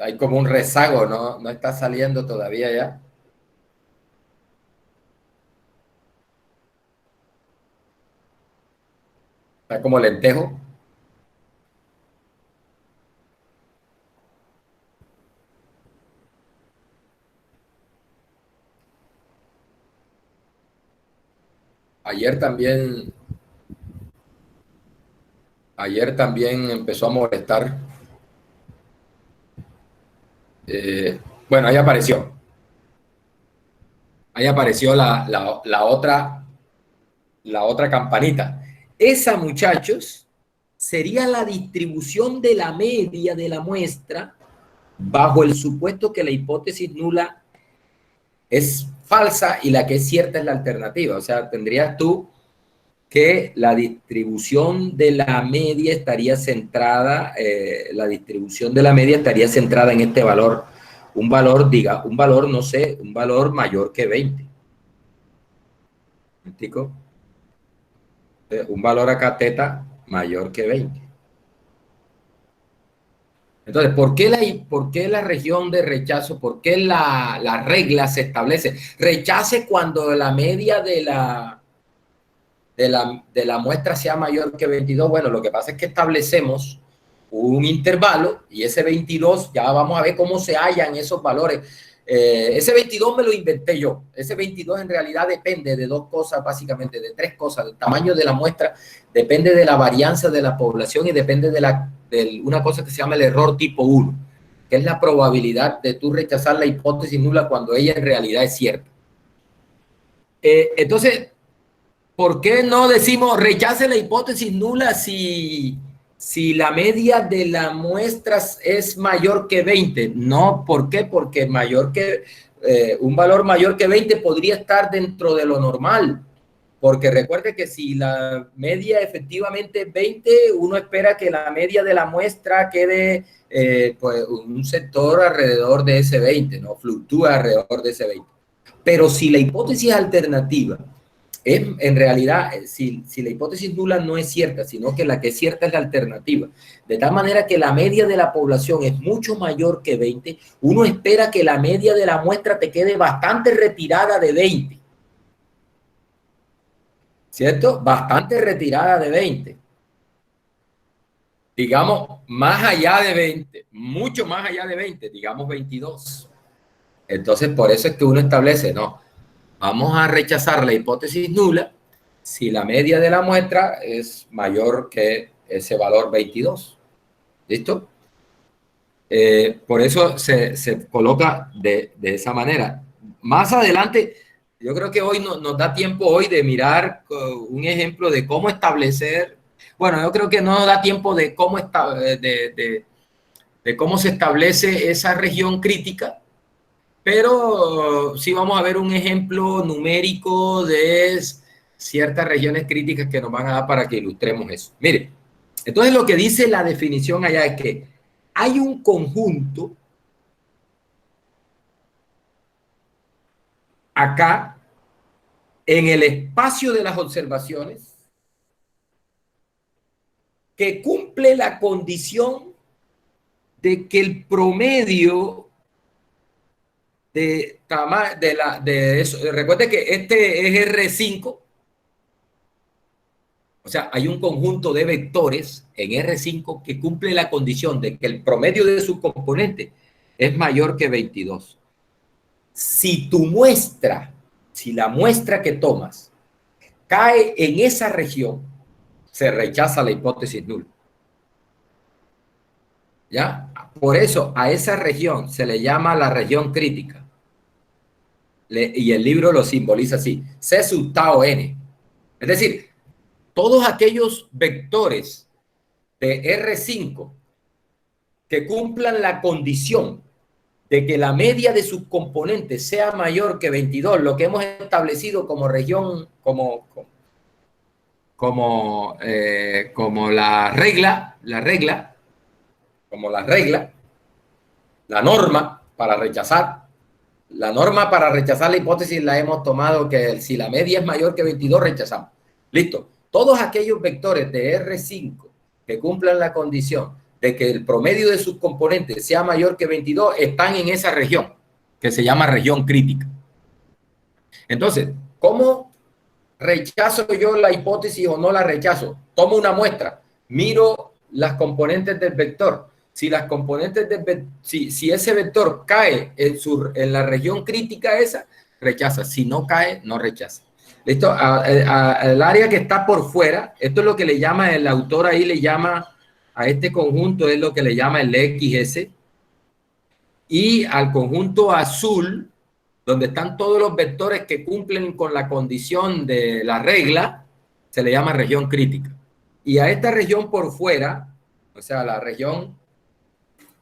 Hay como un rezago, no está saliendo todavía ya. Está como lentejo. Ayer también empezó a molestar. Bueno, ahí apareció. Ahí apareció la otra campanita. Esa, muchachos, sería la distribución de la media de la muestra bajo el supuesto que la hipótesis nula es falsa y la que es cierta es la alternativa. O sea, tendrías tú que la distribución de la media estaría centrada, en este valor, un valor, no sé, un valor mayor que 20. ¿Me explico? Un valor acá teta mayor que 20. Entonces, ¿por qué la región de rechazo, por qué la regla se establece? Rechace cuando la media de la muestra sea mayor que 22. Bueno, lo que pasa es que establecemos un intervalo y ese 22, ya vamos a ver cómo se hallan esos valores. Ese 22 me lo inventé yo. Ese 22 en realidad depende de dos cosas, básicamente, de tres cosas. El tamaño de la muestra, depende de la varianza de la población y depende de una cosa que se llama el error tipo 1, que es la probabilidad de tú rechazar la hipótesis nula cuando ella en realidad es cierta. Entonces, ¿por qué no decimos rechace la hipótesis nula si la media de las muestras es mayor que 20? No, ¿por qué? Porque un valor mayor que 20 podría estar dentro de lo normal. Porque recuerde que si la media efectivamente es 20, uno espera que la media de la muestra quede pues un sector alrededor de ese 20, ¿no? Fluctúa alrededor de ese 20. Pero si la hipótesis alternativa en realidad, si la hipótesis nula no es cierta, sino que la que es cierta es la alternativa, de tal manera que la media de la población es mucho mayor que 20, uno espera que la media de la muestra te quede bastante retirada de 20. ¿Cierto? Bastante retirada de 20. Digamos, más allá de 20, mucho más allá de 20, digamos 22. Entonces, por eso es que uno establece, no, vamos a rechazar la hipótesis nula si la media de la muestra es mayor que ese valor 22. ¿Listo? Por eso se coloca de esa manera. Más adelante, yo creo que hoy nos da tiempo hoy de mirar un ejemplo de cómo establecer, bueno, yo creo que no nos da tiempo de cómo se establece esa región crítica, pero sí vamos a ver un ejemplo numérico de ciertas regiones críticas que nos van a dar para que ilustremos eso. Mire, entonces lo que dice la definición allá es que hay un conjunto acá en el espacio de las observaciones que cumple la condición de que el promedio de eso, recuerde que este es R5, o sea, hay un conjunto de vectores en R5 que cumple la condición de que el promedio de sus componentes es mayor que 22. Si la muestra que tomas cae en esa región, se rechaza la hipótesis nula. ¿Ya? Por eso a esa región se le llama la región crítica. Y el libro lo simboliza así, C sub tau n. Es decir, todos aquellos vectores de R5 que cumplan la condición de que la media de sus componentes sea mayor que 22, lo que hemos establecido como región, como la regla, la norma para rechazar. La norma para rechazar la hipótesis la hemos tomado que si la media es mayor que 22, rechazamos. Listo. Todos aquellos vectores de R5 que cumplan la condición de que el promedio de sus componentes sea mayor que 22 están en esa región, que se llama región crítica. Entonces, ¿cómo rechazo yo la hipótesis o no la rechazo? Tomo una muestra, miro las componentes del vector. Si las componentes si ese vector cae en la región crítica esa, rechaza. Si no cae, no rechaza. ¿Listo? El área que está por fuera, esto es lo que le llama el autor ahí, le llama a este conjunto, es lo que le llama el XS. Y al conjunto azul, donde están todos los vectores que cumplen con la condición de la regla, se le llama región crítica. Y a esta región por fuera, o sea, la región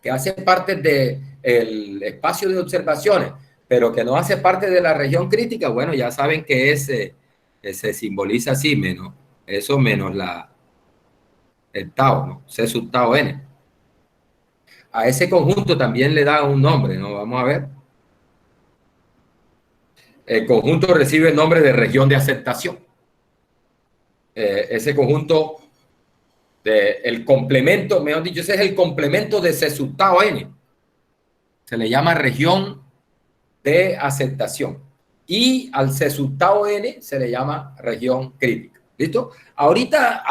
que hace parte del espacio de observaciones, pero que no hace parte de la región crítica, bueno, ya saben que se simboliza así, menos eso menos el tau, ¿no? C sub tau n. A ese conjunto también le da un nombre, ¿no? Vamos a ver. El conjunto recibe el nombre de región de aceptación. Ese conjunto, el complemento, mejor dicho, ese es el complemento de C sub tau n. Se le llama región de aceptación. Y al C sub tau n se le llama región crítica. ¿Listo? Ahorita,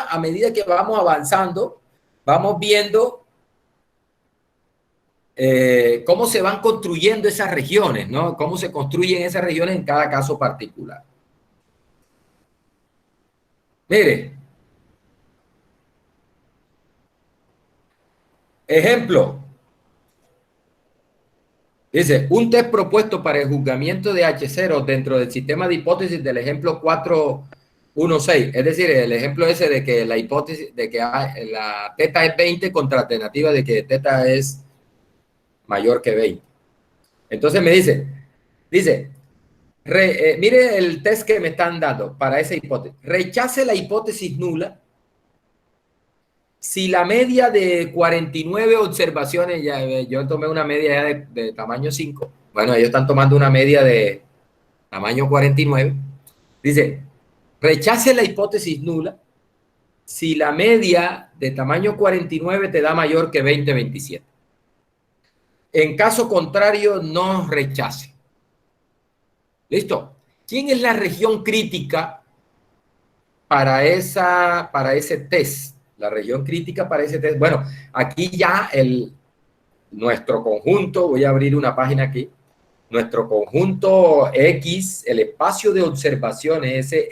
a medida que vamos avanzando, vamos viendo cómo se van construyendo esas regiones, ¿no? Cómo se construyen esas regiones en cada caso particular. Mire. Ejemplo. Dice, un test propuesto para el juzgamiento de H0 dentro del sistema de hipótesis del ejemplo 4.1.6. Es decir, el ejemplo ese de que la hipótesis de que la teta es 20 contra alternativa de que teta es mayor que 20. Entonces me dice, mire el test que me están dando para esa hipótesis. Rechace la hipótesis nula si la media de 49 observaciones, ya, yo tomé una media ya de tamaño 5, bueno, ellos están tomando una media de tamaño 49, dice, rechace la hipótesis nula si la media de tamaño 49 te da mayor que 20-27. En caso contrario, no rechace. ¿Listo? ¿Quién es la región crítica para ese test? La región crítica para ese test. Bueno, aquí ya nuestro conjunto, voy a abrir una página aquí, nuestro conjunto X, el espacio de observaciones, ese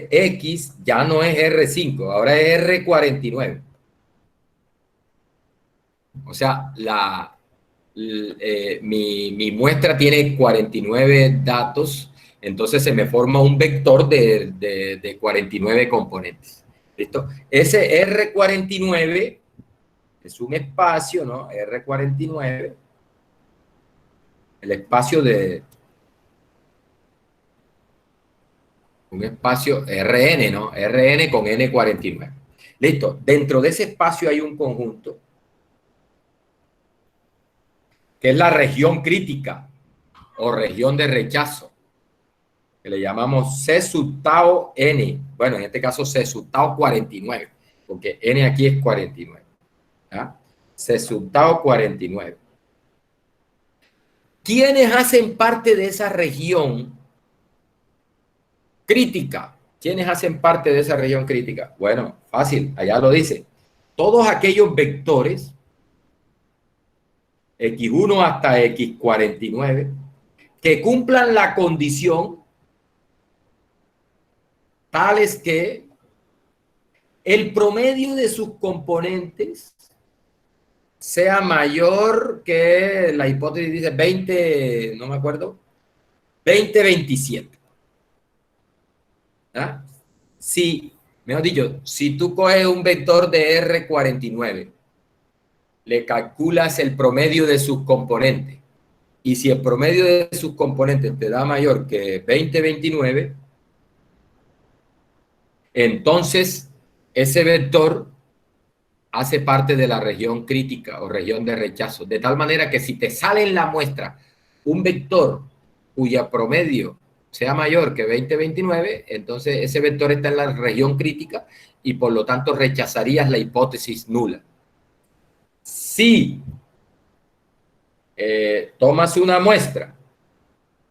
X ya no es R5, ahora es R49. O sea, mi muestra tiene 49 datos, entonces se me forma un vector de 49 componentes. ¿Listo? Ese R49 es un espacio, ¿no? R49, el espacio de un espacio Rn, ¿no? Rn con N49. Listo. Dentro de ese espacio hay un conjunto que es la región crítica o región de rechazo, que le llamamos C sub tau n. Bueno, en este caso C sub tau 49, porque n aquí es 49. ¿Ya? C sub tau 49. ¿Quiénes hacen parte de esa región crítica? ¿Quiénes hacen parte de esa región crítica? Bueno, fácil, allá lo dice. Todos aquellos vectores X1 hasta X49 que cumplan la condición tal es que el promedio de sus componentes sea mayor que la hipótesis dice 20, no me acuerdo, 20-27. ¿Ah? Si, mejor dicho, si tú coges un vector de R49, le calculas el promedio de sus componentes, y si el promedio de sus componentes te da mayor que 20-29, entonces ese vector hace parte de la región crítica o región de rechazo, de tal manera que si te sale en la muestra un vector cuya promedio sea mayor que 20-29, entonces ese vector está en la región crítica y por lo tanto rechazarías la hipótesis nula. Si tomas una muestra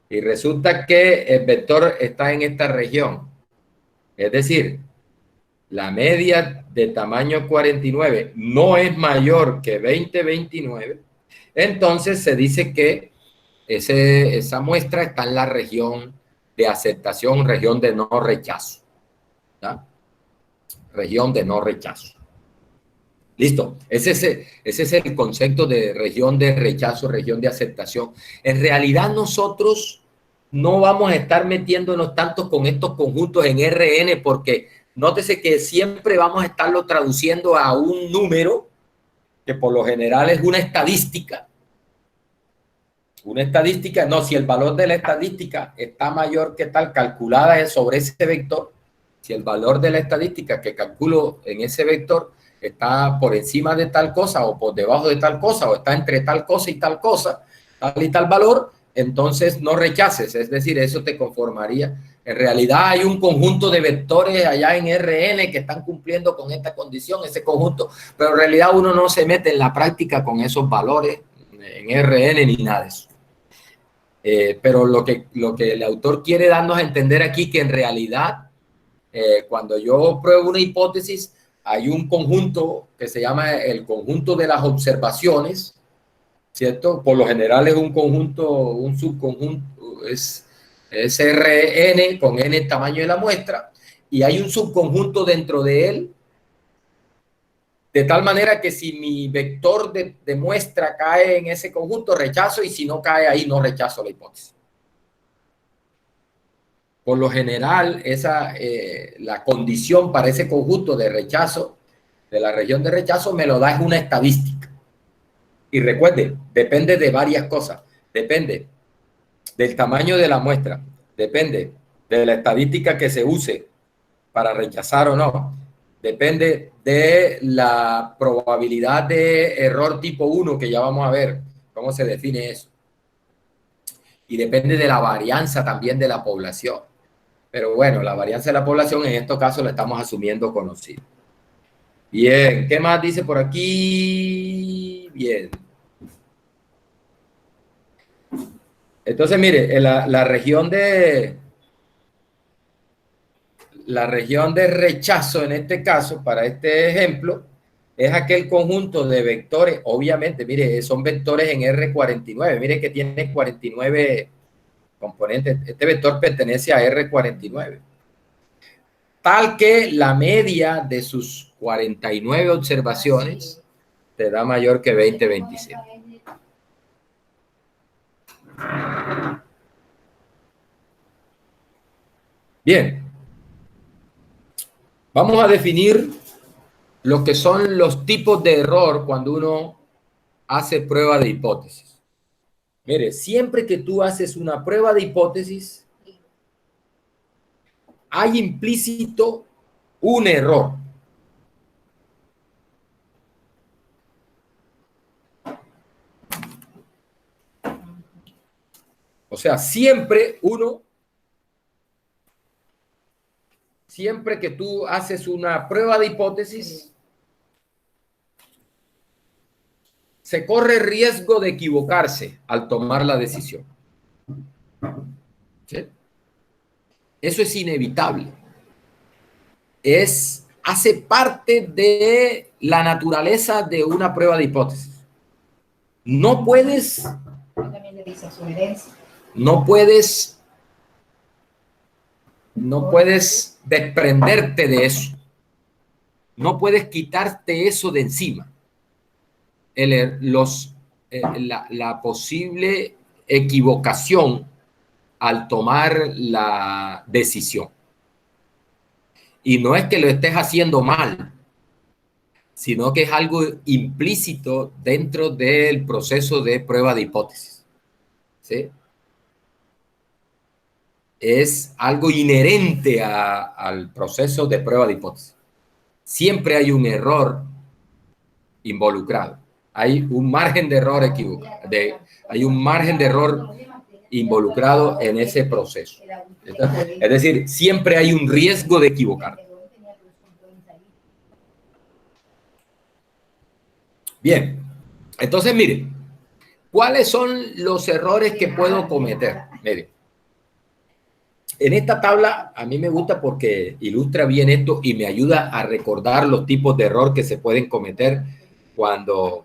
y resulta que el vector está en esta región, es decir, la media de tamaño 49 no es mayor que 20-29, entonces se dice que esa muestra está en la región de aceptación, región de no rechazo. ¿Ya? Región de no rechazo. Listo, ese es el concepto de región de rechazo, región de aceptación. En realidad nosotros no vamos a estar metiéndonos tanto con estos conjuntos en Rn porque nótese que siempre vamos a estarlo traduciendo a un número que por lo general es una estadística Una estadística, no, si el valor de la estadística está mayor que tal, calculada es sobre ese vector, si el valor de la estadística que calculo en ese vector está por encima de tal cosa o por debajo de tal cosa o está entre tal cosa y tal cosa, tal y tal valor, entonces no rechaces, es decir, eso te conformaría. En realidad hay un conjunto de vectores allá en Rn que están cumpliendo con esta condición, ese conjunto, pero en realidad uno no se mete en la práctica con esos valores en Rn ni nada de eso. Pero lo que el autor quiere darnos a entender aquí que en realidad cuando yo pruebo una hipótesis hay un conjunto que se llama el conjunto de las observaciones, ¿cierto? Por lo general es un conjunto, un subconjunto, es Rn con n el tamaño de la muestra y hay un subconjunto dentro de él de tal manera que si mi vector de muestra cae en ese conjunto, rechazo, y si no cae ahí, no rechazo la hipótesis. Por lo general, la condición para ese conjunto de rechazo, de la región de rechazo, me lo da es una estadística. Y recuerde, depende de varias cosas. Depende del tamaño de la muestra, depende de la estadística que se use para rechazar o no, depende de la probabilidad de error tipo 1, que ya vamos a ver cómo se define eso. Y depende de la varianza también de la población. Pero bueno, la varianza de la población en estos casos la estamos asumiendo conocida. Bien, ¿qué más dice por aquí? Bien. Entonces, mire, la región de rechazo en este caso, para este ejemplo, es aquel conjunto de vectores, obviamente, mire, son vectores en R49, mire que tiene 49 componentes, este vector pertenece a R49, tal que la media de sus 49 observaciones te da mayor que 20-26. Bien, vamos a definir lo que son los tipos de error cuando uno hace prueba de hipótesis. Mire, siempre que tú haces una prueba de hipótesis, hay implícito un error. O sea, siempre que tú haces una prueba de hipótesis, se corre riesgo de equivocarse al tomar la decisión. ¿Sí? Eso es inevitable. Hace parte de la naturaleza de una prueba de hipótesis. No puedes desprenderte de eso. No puedes quitarte eso de encima. La posible equivocación al tomar la decisión. Y no es que lo estés haciendo mal, sino que es algo implícito dentro del proceso de prueba de hipótesis. ¿Sí? Es algo inherente al proceso de prueba de hipótesis. Siempre hay un error involucrado. Hay un margen de error equivocado. Hay un margen de error involucrado en ese proceso. Es decir, siempre hay un riesgo de equivocar. Bien, entonces mire, ¿cuáles son los errores que puedo cometer? Mire, en esta tabla a mí me gusta porque ilustra bien esto y me ayuda a recordar los tipos de error que se pueden cometer cuando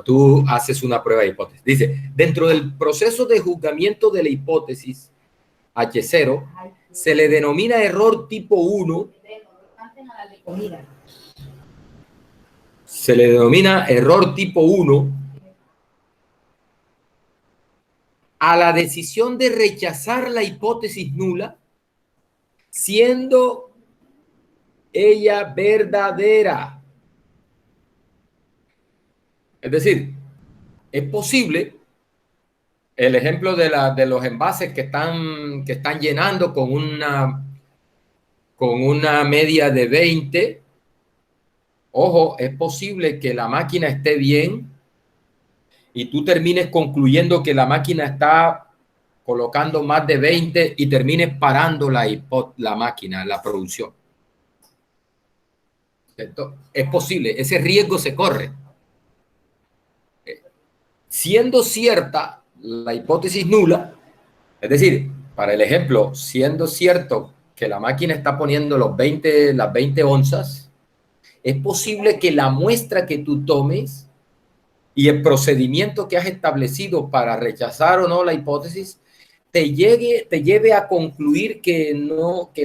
tú haces una prueba de hipótesis. Dice, dentro del proceso de juzgamiento de la hipótesis H0, se le denomina error tipo 1. Se le denomina error tipo 1 a la decisión de rechazar la hipótesis nula, siendo ella verdadera. Es decir, es posible, el ejemplo de los envases que están llenando con una media de 20, ojo, es posible que la máquina esté bien y tú termines concluyendo que la máquina está colocando más de 20 y termines parando la máquina, la producción. ¿Cierto? Es posible, ese riesgo se corre. Siendo cierta la hipótesis nula, es decir, para el ejemplo, siendo cierto que la máquina está poniendo las 20 onzas, es posible que la muestra que tú tomes y el procedimiento que has establecido para rechazar o no la hipótesis te lleve a concluir que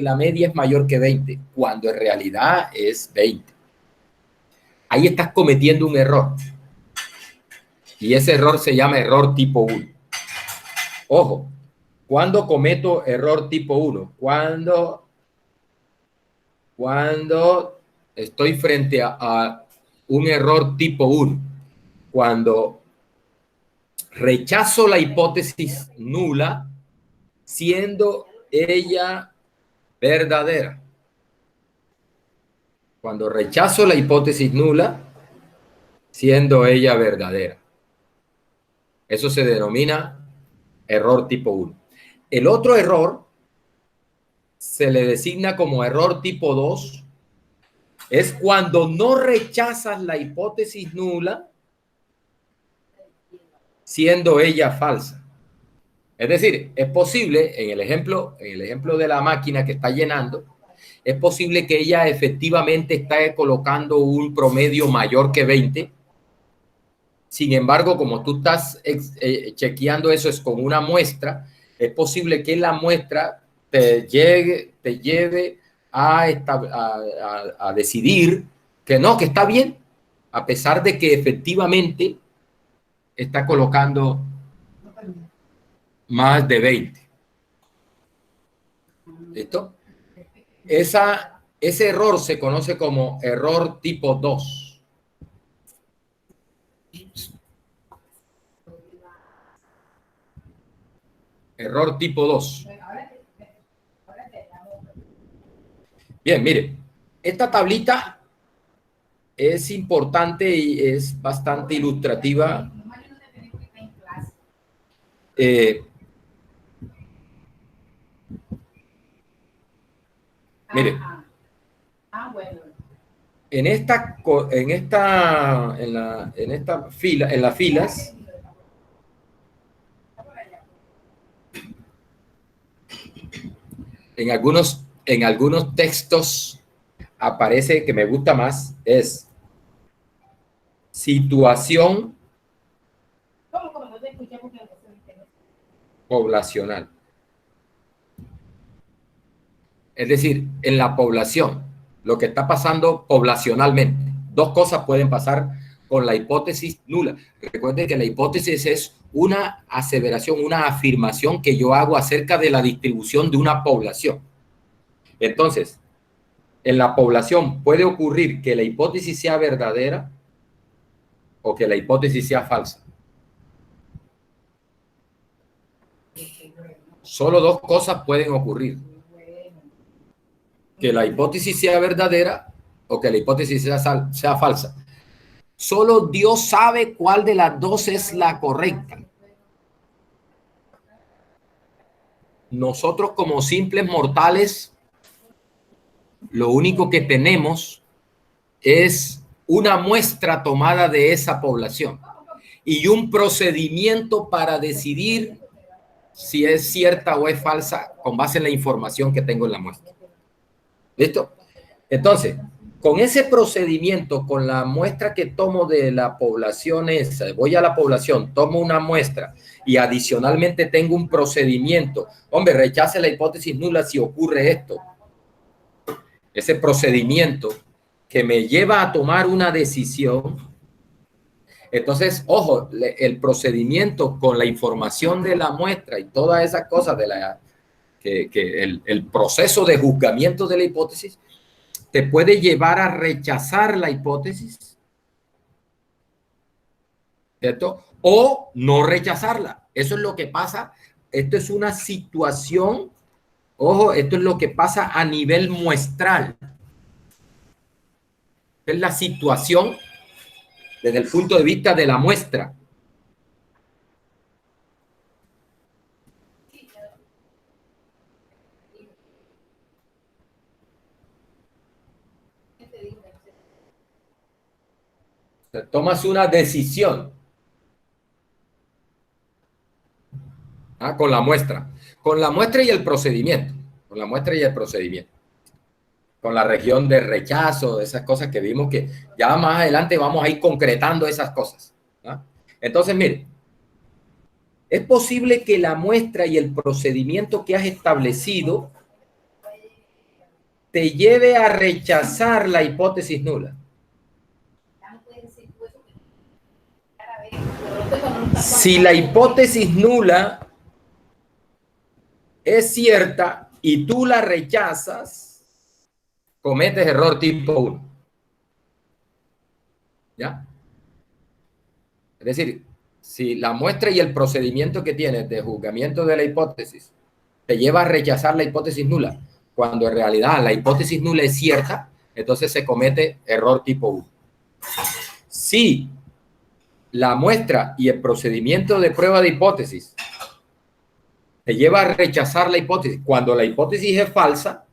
la media es mayor que 20, cuando en realidad es 20. Ahí estás cometiendo un error. Y ese error se llama error tipo 1. Ojo, ¿cuándo cometo error tipo 1? Cuando estoy frente a un error tipo 1. Cuando rechazo la hipótesis nula siendo ella verdadera. Cuando rechazo la hipótesis nula siendo ella verdadera. Eso se denomina error tipo 1. El otro error se le designa como error tipo 2. Es cuando no rechazas la hipótesis nula siendo ella falsa. Es decir, es posible, en el ejemplo de la máquina que está llenando, es posible que ella efectivamente está colocando un promedio mayor que 20. Sin embargo, como tú estás chequeando eso es con una muestra, es posible que la muestra te lleve a decidir que no, que está bien, a pesar de que efectivamente está colocando más de 20. ¿Listo? Ese error se conoce como error tipo 2. Error tipo 2. Bien, mire, esta tablita es importante y es bastante ilustrativa. Mire, en las filas, en algunos textos aparece, que me gusta más, es situación poblacional. Es decir, en la población, lo que está pasando poblacionalmente. Dos cosas pueden pasar con la hipótesis nula. Recuerden que la hipótesis es una aseveración, una afirmación que yo hago acerca de la distribución de una población. Entonces, en la población puede ocurrir que la hipótesis sea verdadera o que la hipótesis sea falsa. Solo dos cosas pueden ocurrir: que la hipótesis sea verdadera o que la hipótesis sea falsa. Solo Dios sabe cuál de las dos es la correcta. Nosotros, como simples mortales, lo único que tenemos es una muestra tomada de esa población y un procedimiento para decidir si es cierta o es falsa con base en la información que tengo en la muestra. ¿Listo? Entonces, con ese procedimiento, con la muestra que tomo de la población esa, voy a la población, tomo una muestra y adicionalmente tengo un procedimiento. Hombre, rechace la hipótesis nula si ocurre esto. Ese procedimiento que me lleva a tomar una decisión. Entonces, ojo, el procedimiento con la información de la muestra y todas esas cosas el proceso de juzgamiento de la hipótesis te puede llevar a rechazar la hipótesis, ¿cierto? O no rechazarla. Eso es lo que pasa. Esto es una situación, ojo, esto es lo que pasa a nivel muestral. Es la situación desde el punto de vista de la muestra. Tomas una decisión con la muestra. Con la muestra y el procedimiento. Con la muestra y el procedimiento. Con la región de rechazo, esas cosas que vimos que ya más adelante vamos a ir concretando esas cosas. Entonces, mire, es posible que la muestra y el procedimiento que has establecido te lleve a rechazar la hipótesis nula. Si la hipótesis nula es cierta y tú la rechazas, cometes error tipo 1. ¿Ya? Es decir, si la muestra y el procedimiento que tienes de juzgamiento de la hipótesis te lleva a rechazar la hipótesis nula, cuando en realidad la hipótesis nula es cierta, entonces se comete error tipo 1. Si la muestra y el procedimiento de prueba de hipótesis te lleva a rechazar la hipótesis cuando la hipótesis es falsa,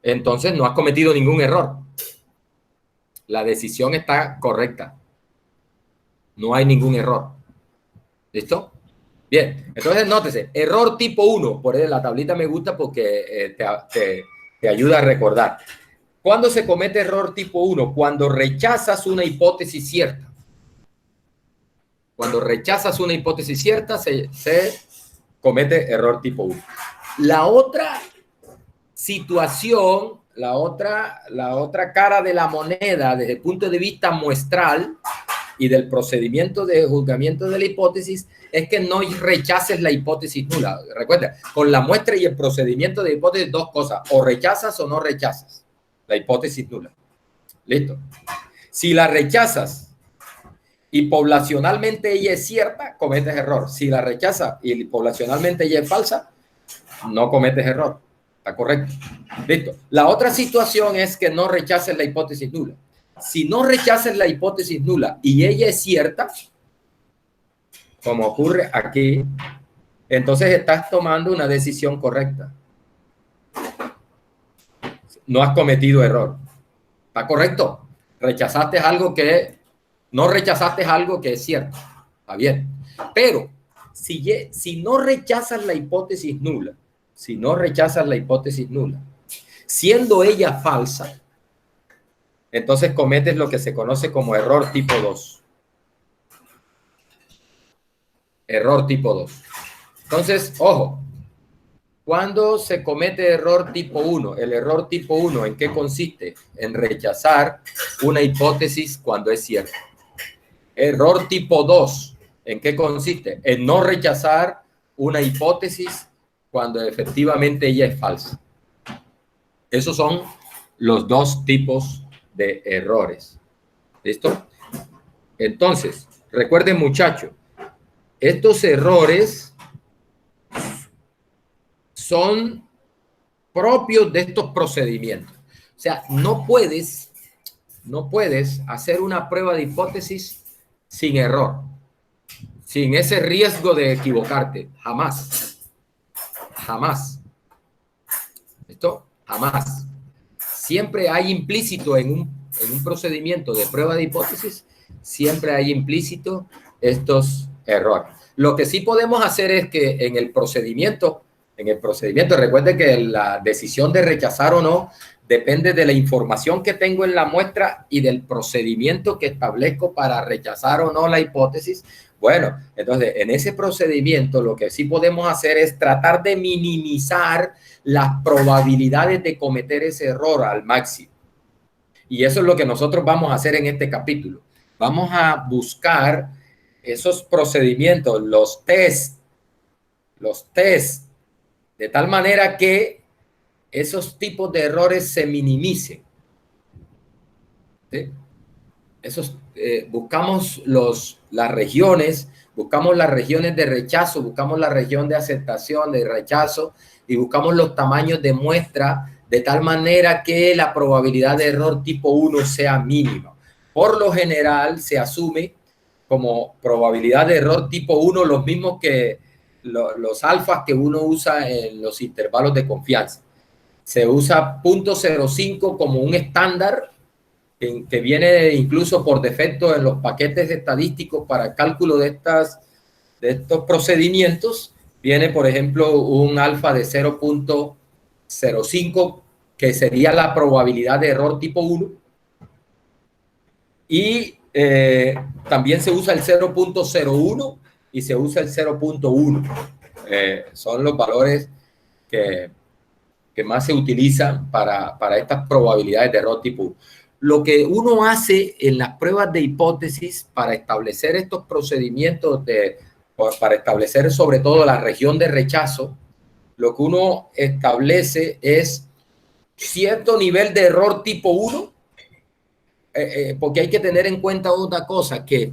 entonces no has cometido ningún error. La decisión está correcta. No hay ningún error. ¿Listo? Bien, entonces nótese, error tipo 1, por eso la tablita me gusta porque te ayuda a recordar. ¿Cuándo se comete error tipo 1? Cuando rechazas una hipótesis cierta. Cuando rechazas una hipótesis cierta, se comete error tipo 1. La otra situación, la otra cara de la moneda desde el punto de vista muestral y del procedimiento de juzgamiento de la hipótesis es que no rechaces la hipótesis nula. Recuerda, con la muestra y el procedimiento de hipótesis, dos cosas, o rechazas o no rechazas la hipótesis nula. ¿Listo? Si la rechazas y poblacionalmente ella es cierta, cometes error. Si la rechazas y poblacionalmente ella es falsa, no cometes error. ¿Está correcto? Listo. La otra situación es que no rechaces la hipótesis nula. Si no rechaces la hipótesis nula y ella es cierta, como ocurre aquí, entonces estás tomando una decisión correcta. No has cometido error. ¿Está correcto? Rechazaste algo que... No rechazaste algo que es cierto. Está bien. Pero si no rechazas la hipótesis nula, si no rechazas la hipótesis nula, siendo ella falsa, entonces cometes lo que se conoce como error tipo 2. Error tipo 2. Entonces, ojo, ¿cuándo se comete error tipo 1? El error tipo 1, ¿en qué consiste? En rechazar una hipótesis cuando es cierta. Error tipo 2, ¿en qué consiste? En no rechazar una hipótesis cuando efectivamente ella es falsa. Esos son los dos tipos de errores. ¿Listo? Entonces, recuerden, muchachos, estos errores son propios de estos procedimientos. O sea, no puedes hacer una prueba de hipótesis sin error, sin ese riesgo de equivocarte. Jamás. Jamás. ¿Listo? Jamás. Siempre hay implícito en un procedimiento de prueba de hipótesis, siempre hay implícito estos errores. Lo que sí podemos hacer es que en el procedimiento, recuerde que la decisión de rechazar o no depende de la información que tengo en la muestra y del procedimiento que establezco para rechazar o no la hipótesis. Bueno, entonces en ese procedimiento lo que sí podemos hacer es tratar de minimizar las probabilidades de cometer ese error al máximo. Y eso es lo que nosotros vamos a hacer en este capítulo. Vamos a buscar esos procedimientos, los test, de tal manera que esos tipos de errores se minimicen. ¿Sí? buscamos las regiones, buscamos las regiones de rechazo, buscamos la región de aceptación, de rechazo, y buscamos los tamaños de muestra de tal manera que la probabilidad de error tipo 1 sea mínima. Por lo general se asume como probabilidad de error tipo 1 los mismos que los alfas que uno usa en los intervalos de confianza. Se usa 0.05 como un estándar que viene incluso por defecto en los paquetes estadísticos para el cálculo de estos procedimientos. Viene, por ejemplo, un alfa de 0.05, que sería la probabilidad de error tipo 1. Y también se usa el 0.01 y se usa el 0.1. Son los valores que más se utilizan para estas probabilidades de error tipo 1. Lo que uno hace en las pruebas de hipótesis para establecer estos procedimientos, para establecer sobre todo la región de rechazo, lo que uno establece es cierto nivel de error tipo 1, porque hay que tener en cuenta otra cosa, que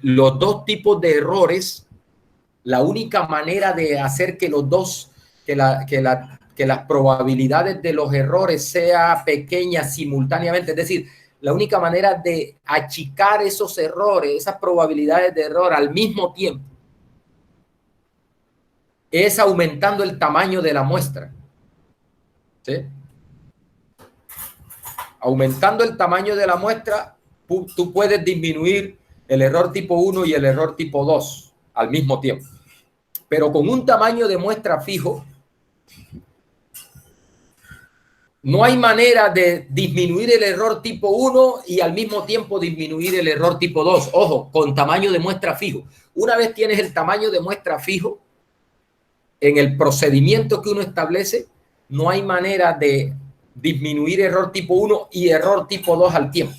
los dos tipos de errores, la única manera de hacer que los dos, que las probabilidades de los errores sea pequeñas simultáneamente, es decir, la única manera de achicar esos errores, esas probabilidades de error al mismo tiempo, es aumentando el tamaño de la muestra. ¿Sí? Aumentando el tamaño de la muestra, tú puedes disminuir el error tipo 1 y el error tipo 2 al mismo tiempo. Pero con un tamaño de muestra fijo, no hay manera de disminuir el error tipo 1 y al mismo tiempo disminuir el error tipo 2. Ojo, con tamaño de muestra fijo. Una vez tienes el tamaño de muestra fijo, en el procedimiento que uno establece, no hay manera de disminuir error tipo 1 y error tipo 2 al tiempo.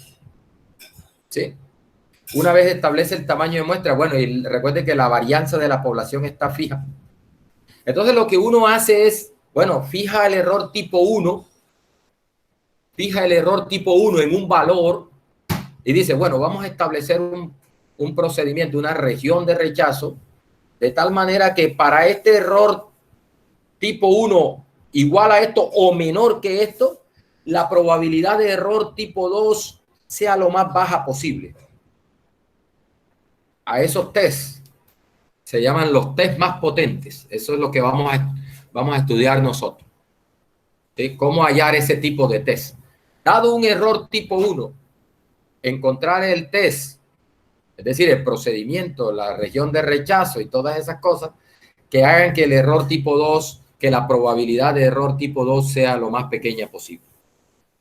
¿Sí? Una vez establece el tamaño de muestra, bueno, y recuerde que la varianza de la población está fija. Entonces lo que uno hace es, bueno, fija el error tipo 1 en un valor y dice, bueno, vamos a establecer un procedimiento, una región de rechazo, de tal manera que para este error tipo 1 igual a esto o menor que esto, la probabilidad de error tipo 2 sea lo más baja posible. A esos tests se llaman los tests más potentes. Eso es lo que vamos a estudiar nosotros. ¿Sí? ¿Cómo hallar ese tipo de test? Dado un error tipo 1, encontrar el test, es decir, el procedimiento, la región de rechazo y todas esas cosas que hagan que el error tipo 2, que la probabilidad de error tipo 2 sea lo más pequeña posible.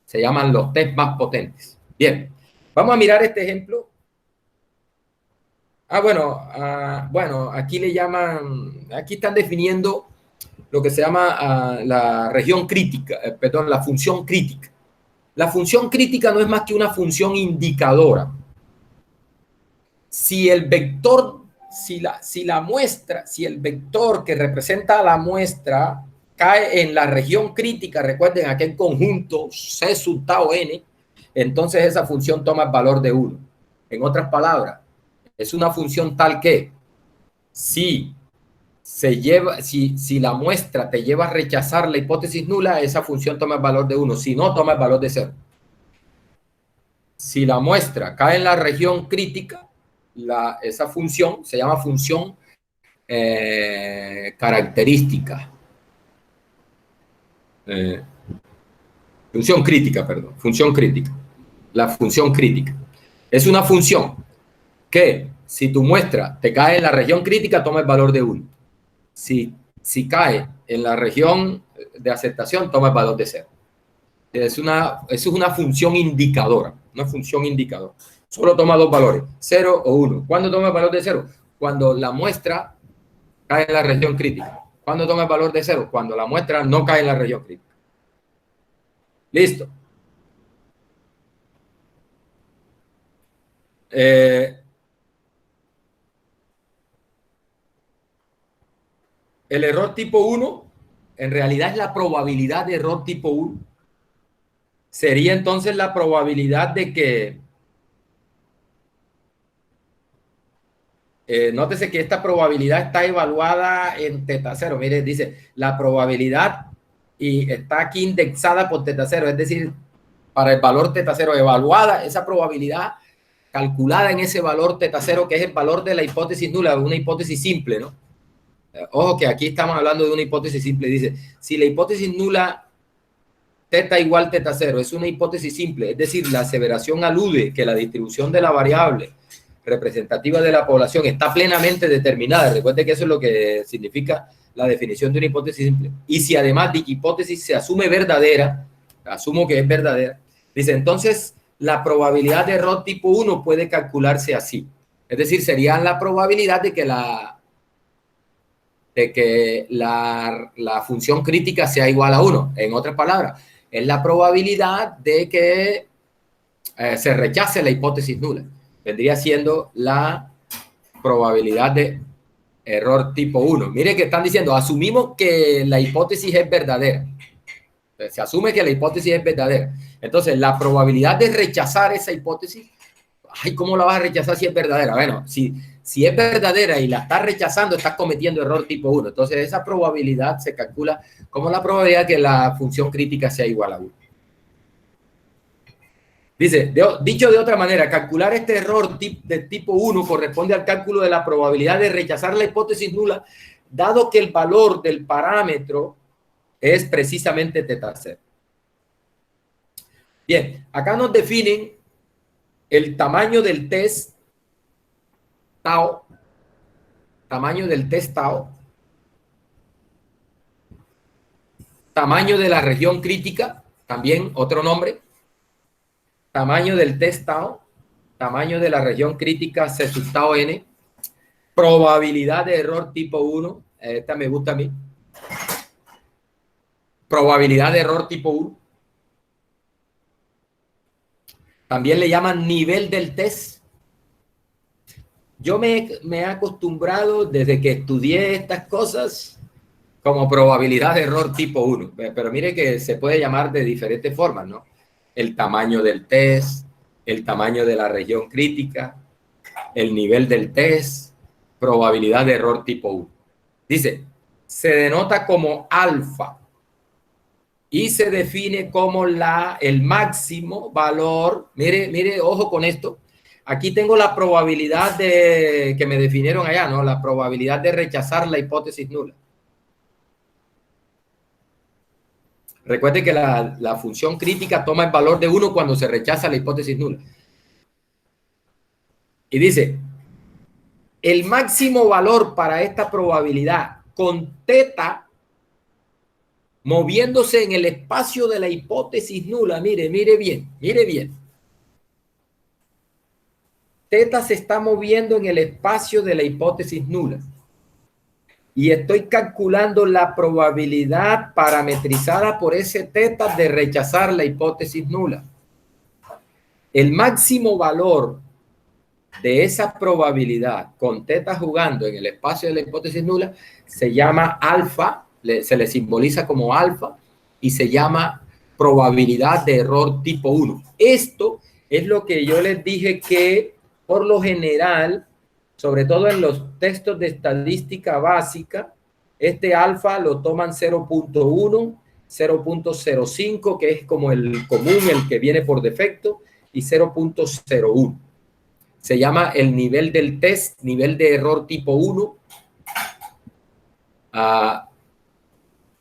Se llaman los test más potentes. Bien, vamos a mirar este ejemplo. Bueno, aquí le llaman, aquí están definiendo lo que se llama la región crítica, perdón, la función crítica. La función crítica no es más que una función indicadora. Si el vector, si el vector que representa a la muestra cae en la región crítica, recuerden aquel conjunto C sub tau n, entonces esa función toma el valor de 1. En otras palabras, es una función tal que si la muestra te lleva a rechazar la hipótesis nula, esa función toma el valor de 1. Si no, toma el valor de 0. Si la muestra cae en la región crítica, esa función se llama función característica. Función crítica, perdón. Función crítica. La función crítica. Es una función que si tu muestra te cae en la región crítica, toma el valor de 1. Si cae en la región de aceptación, toma el valor de 0. Es una función indicadora. Una función indicadora. Solo toma dos valores, 0 o 1. ¿Cuándo toma el valor de 0? Cuando la muestra cae en la región crítica. ¿Cuándo toma el valor de 0? Cuando la muestra no cae en la región crítica. Listo. El error tipo 1, en realidad es la probabilidad de error tipo 1. Sería entonces la probabilidad de que nótese que esta probabilidad está evaluada en teta cero. Mire, dice la probabilidad y está aquí indexada por teta cero, es decir, para el valor teta cero evaluada, esa probabilidad calculada en ese valor teta cero, que es el valor de la hipótesis nula, una hipótesis simple, ¿no? Ojo que aquí estamos hablando de una hipótesis simple. Dice, si la hipótesis nula teta igual teta cero es una hipótesis simple, es decir, la aseveración alude que la distribución de la variable representativa de la población está plenamente determinada. Recuerde que eso es lo que significa la definición de una hipótesis simple. Y si además dicha hipótesis se asume verdadera, asumo que es verdadera, dice, entonces la probabilidad de error tipo 1 puede calcularse así. Es decir, sería la probabilidad de que la función crítica sea igual a 1. En otras palabras, es la probabilidad de que se rechace la hipótesis nula. Vendría siendo la probabilidad de error tipo 1. Mire que están diciendo, asumimos que la hipótesis es verdadera. Se asume que la hipótesis es verdadera. Entonces, la probabilidad de rechazar esa hipótesis, ay, ¿cómo la vas a rechazar si es verdadera? Bueno, si es verdadera y la estás rechazando, estás cometiendo error tipo 1. Entonces, esa probabilidad se calcula como la probabilidad que la función crítica sea igual a 1. Dice, dicho de otra manera, calcular este error de tipo 1 corresponde al cálculo de la probabilidad de rechazar la hipótesis nula, dado que el valor del parámetro es precisamente teta cero. Bien, acá nos definen el tamaño del test tau, tamaño del test tau, tamaño de la región crítica, también otro nombre, tamaño del test tau, tamaño de la región crítica C sub tau n, probabilidad de error tipo 1, esta me gusta a mí, probabilidad de error tipo 1. También le llaman nivel del test. Yo me he acostumbrado desde que estudié estas cosas como probabilidad de error tipo 1. Pero mire que se puede llamar de diferentes formas, ¿no? El tamaño del test, el tamaño de la región crítica, el nivel del test, probabilidad de error tipo 1. Dice, se denota como alfa y se define como el máximo valor. Mire, ojo con esto. Aquí tengo la probabilidad que me definieron allá, ¿no? La probabilidad de rechazar la hipótesis nula. Recuerde que la función crítica toma el valor de 1 cuando se rechaza la hipótesis nula. Y dice, el máximo valor para esta probabilidad con teta moviéndose en el espacio de la hipótesis nula. Mire bien. Teta se está moviendo en el espacio de la hipótesis nula. Y estoy calculando la probabilidad parametrizada por ese teta de rechazar la hipótesis nula. El máximo valor de esa probabilidad con teta jugando en el espacio de la hipótesis nula se llama alfa, se le simboliza como alfa y se llama probabilidad de error tipo 1. Esto es lo que yo les dije que por lo general, sobre todo en los textos de estadística básica, este alfa lo toman 0.1, 0.05, que es como el común, el que viene por defecto, y 0.01. Se llama el nivel del test, nivel de error tipo 1,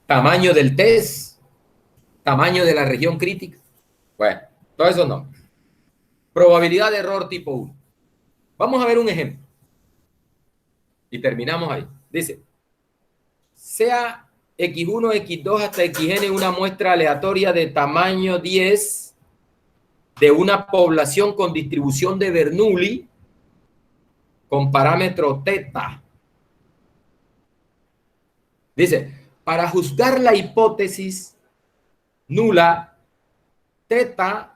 tamaño del test, tamaño de la región crítica. Bueno, todo eso no. Probabilidad de error tipo 1. Vamos a ver un ejemplo. Y terminamos ahí. Dice, sea X1, X2 hasta Xn una muestra aleatoria de tamaño 10 de una población con distribución de Bernoulli con parámetro teta. Dice, para juzgar la hipótesis nula, teta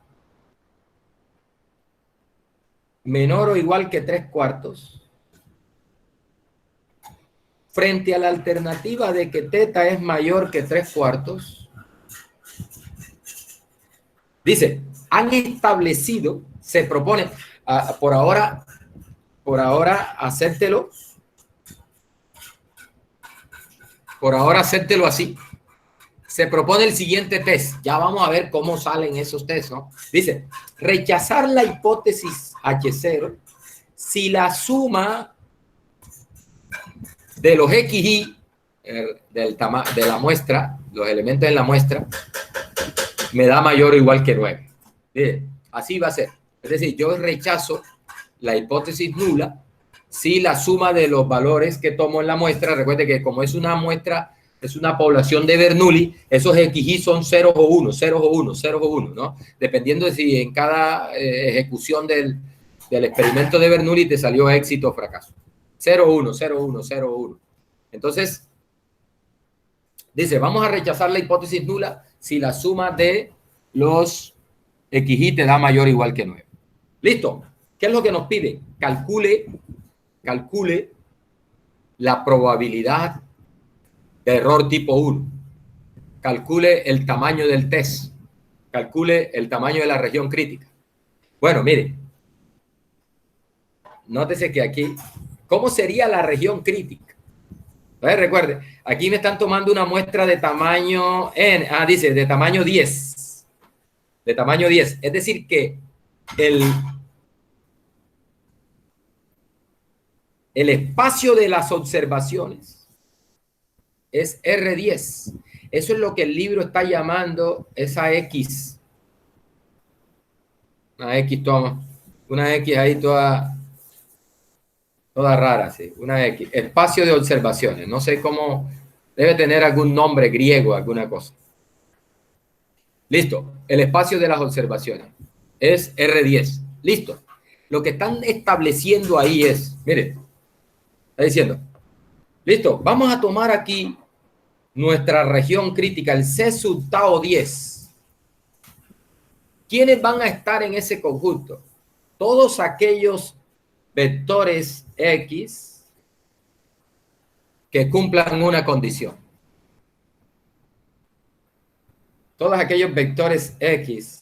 menor o igual que 3/4, frente a la alternativa de que teta es mayor que 3/4, dice, han establecido, se propone, por ahora por ahora hacértelo. Por ahora hacértelo así. Se propone el siguiente test. Ya vamos a ver cómo salen esos tests, ¿no? Dice, rechazar la hipótesis H0 si la suma de los XY de la muestra, los elementos en la muestra, me da mayor o igual que 9. Bien, así va a ser. Es decir, yo rechazo la hipótesis nula si la suma de los valores que tomo en la muestra, recuerde que como es una muestra, es una población de Bernoulli, esos XY son 0 o 1, 0 o 1, 0 o 1, ¿no? Dependiendo de si en cada ejecución del experimento de Bernoulli te salió éxito o fracaso. 0, 1, 0, 1, 0, 1. Entonces, dice, vamos a rechazar la hipótesis nula si la suma de los XY te da mayor o igual que 9. ¿Listo? ¿Qué es lo que nos pide? Calcule la probabilidad de error tipo 1. Calcule el tamaño del test. Calcule el tamaño de la región crítica. Bueno, mire. Nótese que aquí, ¿cómo sería la región crítica? Recuerde, aquí me están tomando una muestra de tamaño N. Dice de tamaño 10. De tamaño 10. Es decir que el espacio de las observaciones es R10. Eso es lo que el libro está llamando esa X. Una X, toma. Una X ahí toda rara, sí. Una X. Espacio de observaciones. No sé cómo. Debe tener algún nombre griego, alguna cosa. Listo. El espacio de las observaciones es R10. Listo. Lo que están estableciendo ahí es, miren, está diciendo, listo, vamos a tomar aquí nuestra región crítica, el C sub tau 10. ¿Quiénes van a estar en ese conjunto? Todos aquellos vectores X que cumplan una condición. Todos aquellos vectores X,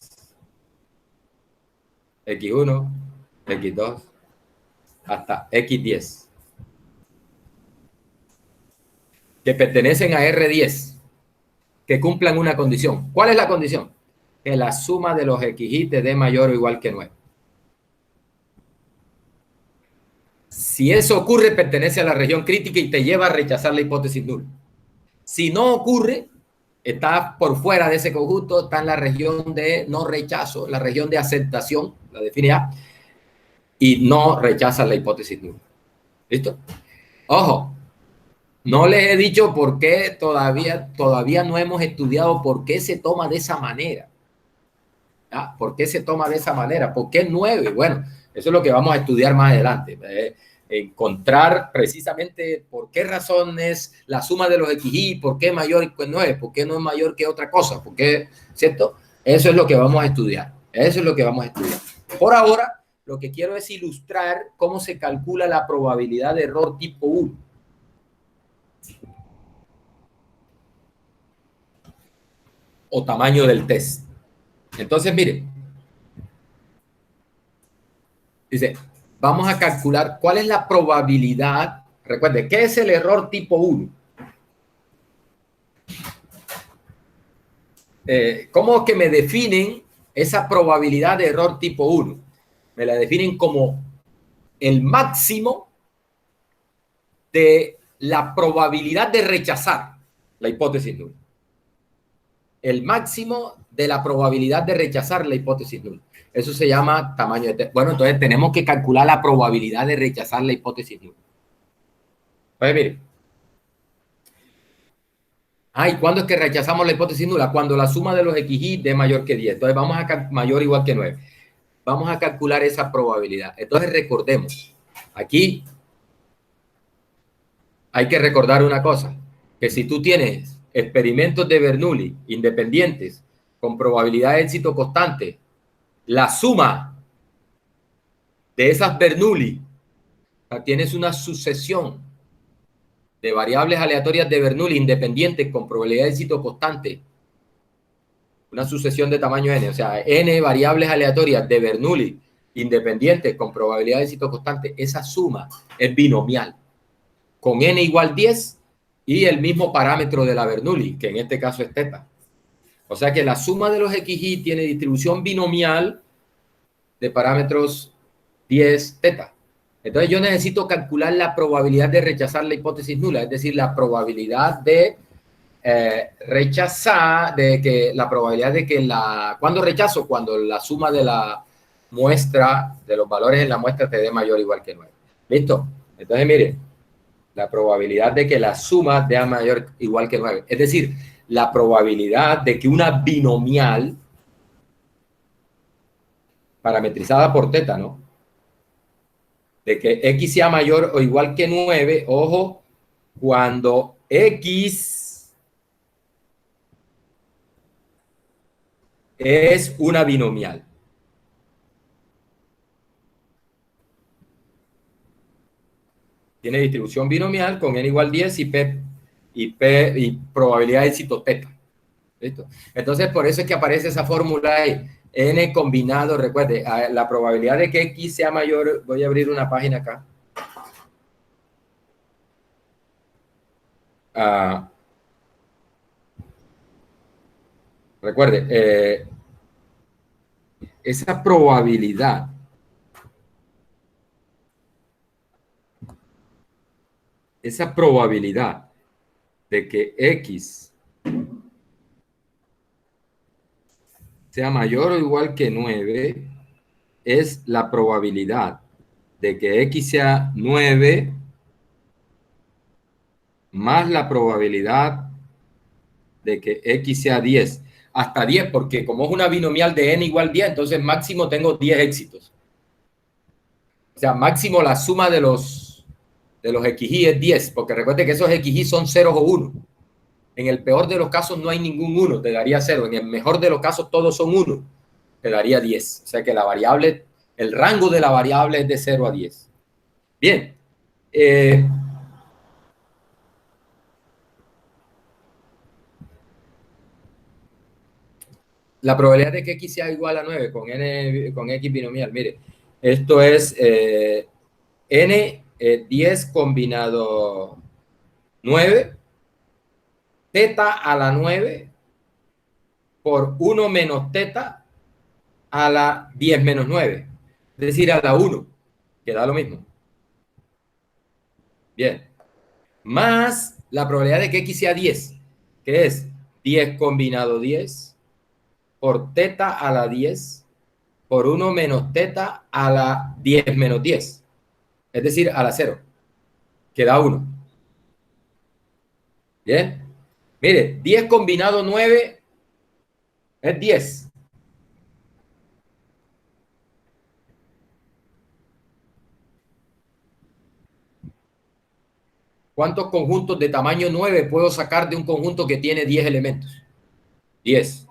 X1, X2, hasta X10, que pertenecen a R10, que cumplan una condición. ¿Cuál es la condición? Que la suma de los XY te dé mayor o igual que 9. Si eso ocurre, pertenece a la región crítica y te lleva a rechazar la hipótesis nula. Si no ocurre, está por fuera de ese conjunto, está en la región de no rechazo, la región de aceptación, la define A, y no rechaza la hipótesis nula. ¿Listo? Ojo, no les he dicho por qué todavía no hemos estudiado por qué se toma de esa manera. ¿Por qué se toma de esa manera? ¿Por qué 9? Bueno, eso es lo que vamos a estudiar más adelante. Encontrar precisamente por qué razón es la suma de los XY, por qué mayor que 9, por qué no es mayor que otra cosa, por qué, ¿cierto? Eso es lo que vamos a estudiar. Eso es lo que vamos a estudiar. Por ahora, lo que quiero es ilustrar cómo se calcula la probabilidad de error tipo 1. O tamaño del test. Entonces, mire. Dice, vamos a calcular cuál es la probabilidad. Recuerde, ¿qué es el error tipo 1? ¿Cómo es que me definen esa probabilidad de error tipo 1? Me la definen como el máximo de la probabilidad de rechazar la hipótesis nula. El máximo de la probabilidad de rechazar la hipótesis nula. Eso se llama tamaño de test. Bueno, entonces tenemos que calcular la probabilidad de rechazar la hipótesis nula. Pues mire. ¿Y cuándo es que rechazamos la hipótesis nula? Cuando la suma de los XY es mayor que 10. Entonces vamos a mayor o igual que 9. Vamos a calcular esa probabilidad. Entonces recordemos, aquí hay que recordar una cosa, que si tú tienes experimentos de Bernoulli independientes con probabilidad de éxito constante, la suma de esas Bernoulli, tienes una sucesión de variables aleatorias de Bernoulli independientes con probabilidad de éxito constante, una sucesión de tamaño n, o sea, n variables aleatorias de Bernoulli independientes con probabilidad de éxito constante, esa suma es binomial, con n igual 10 y el mismo parámetro de la Bernoulli, que en este caso es teta. O sea que la suma de los xy tiene distribución binomial de parámetros 10 teta. Entonces yo necesito calcular la probabilidad de rechazar la hipótesis nula, es decir, la probabilidad de rechazar, la probabilidad de que ¿cuándo rechazo? Cuando la suma de la muestra, de los valores en la muestra te dé mayor o igual que 9. ¿Listo? Entonces, mire, la probabilidad de que la suma dé mayor o igual que 9. Es decir, la probabilidad de que una binomial parametrizada por teta, ¿no? De que x sea mayor o igual que 9, ojo, cuando x es una binomial. Tiene distribución binomial con n igual 10 y probabilidad de éxito teta. ¿Listo? Entonces, por eso es que aparece esa fórmula ahí. N combinado, recuerde, la probabilidad de que x sea mayor, voy a abrir una página acá. Recuerde, esa probabilidad de que x sea mayor o igual que 9 es la probabilidad de que x sea 9 más la probabilidad de que x sea 10. Hasta 10, porque como es una binomial de n igual 10, entonces máximo tengo 10 éxitos. O sea, máximo la suma de los xy es 10, porque recuerde que esos xy son ceros o 1. En el peor de los casos no hay ningún 1, te daría 0. En el mejor de los casos todos son 1, te daría 10. O sea que la variable, el rango de la variable es de 0 a 10. Bien. La probabilidad de que x sea igual a 9 con x binomial, mire, esto es n 10 combinado 9, teta a la 9 por 1 menos teta a la 10 menos 9, es decir, a la 1, que da lo mismo. Bien, más la probabilidad de que x sea 10, que es 10 combinado 10 por teta a la 10 por 1 menos teta a la 10 menos 10, es decir, a la 0, que da 1. Bien, mire, 10 combinado 9 es 10. ¿Cuántos conjuntos de tamaño 9 puedo sacar de un conjunto que tiene 10 elementos? 10.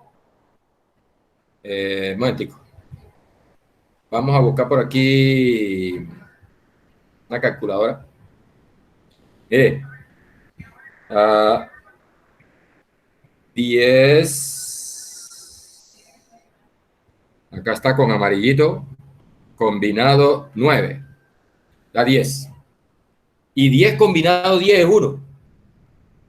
Un momentico. Vamos a buscar por aquí una calculadora. Mire, 10. Acá está con amarillito. Combinado 9. Da 10. Y 10 combinado 10 es 1.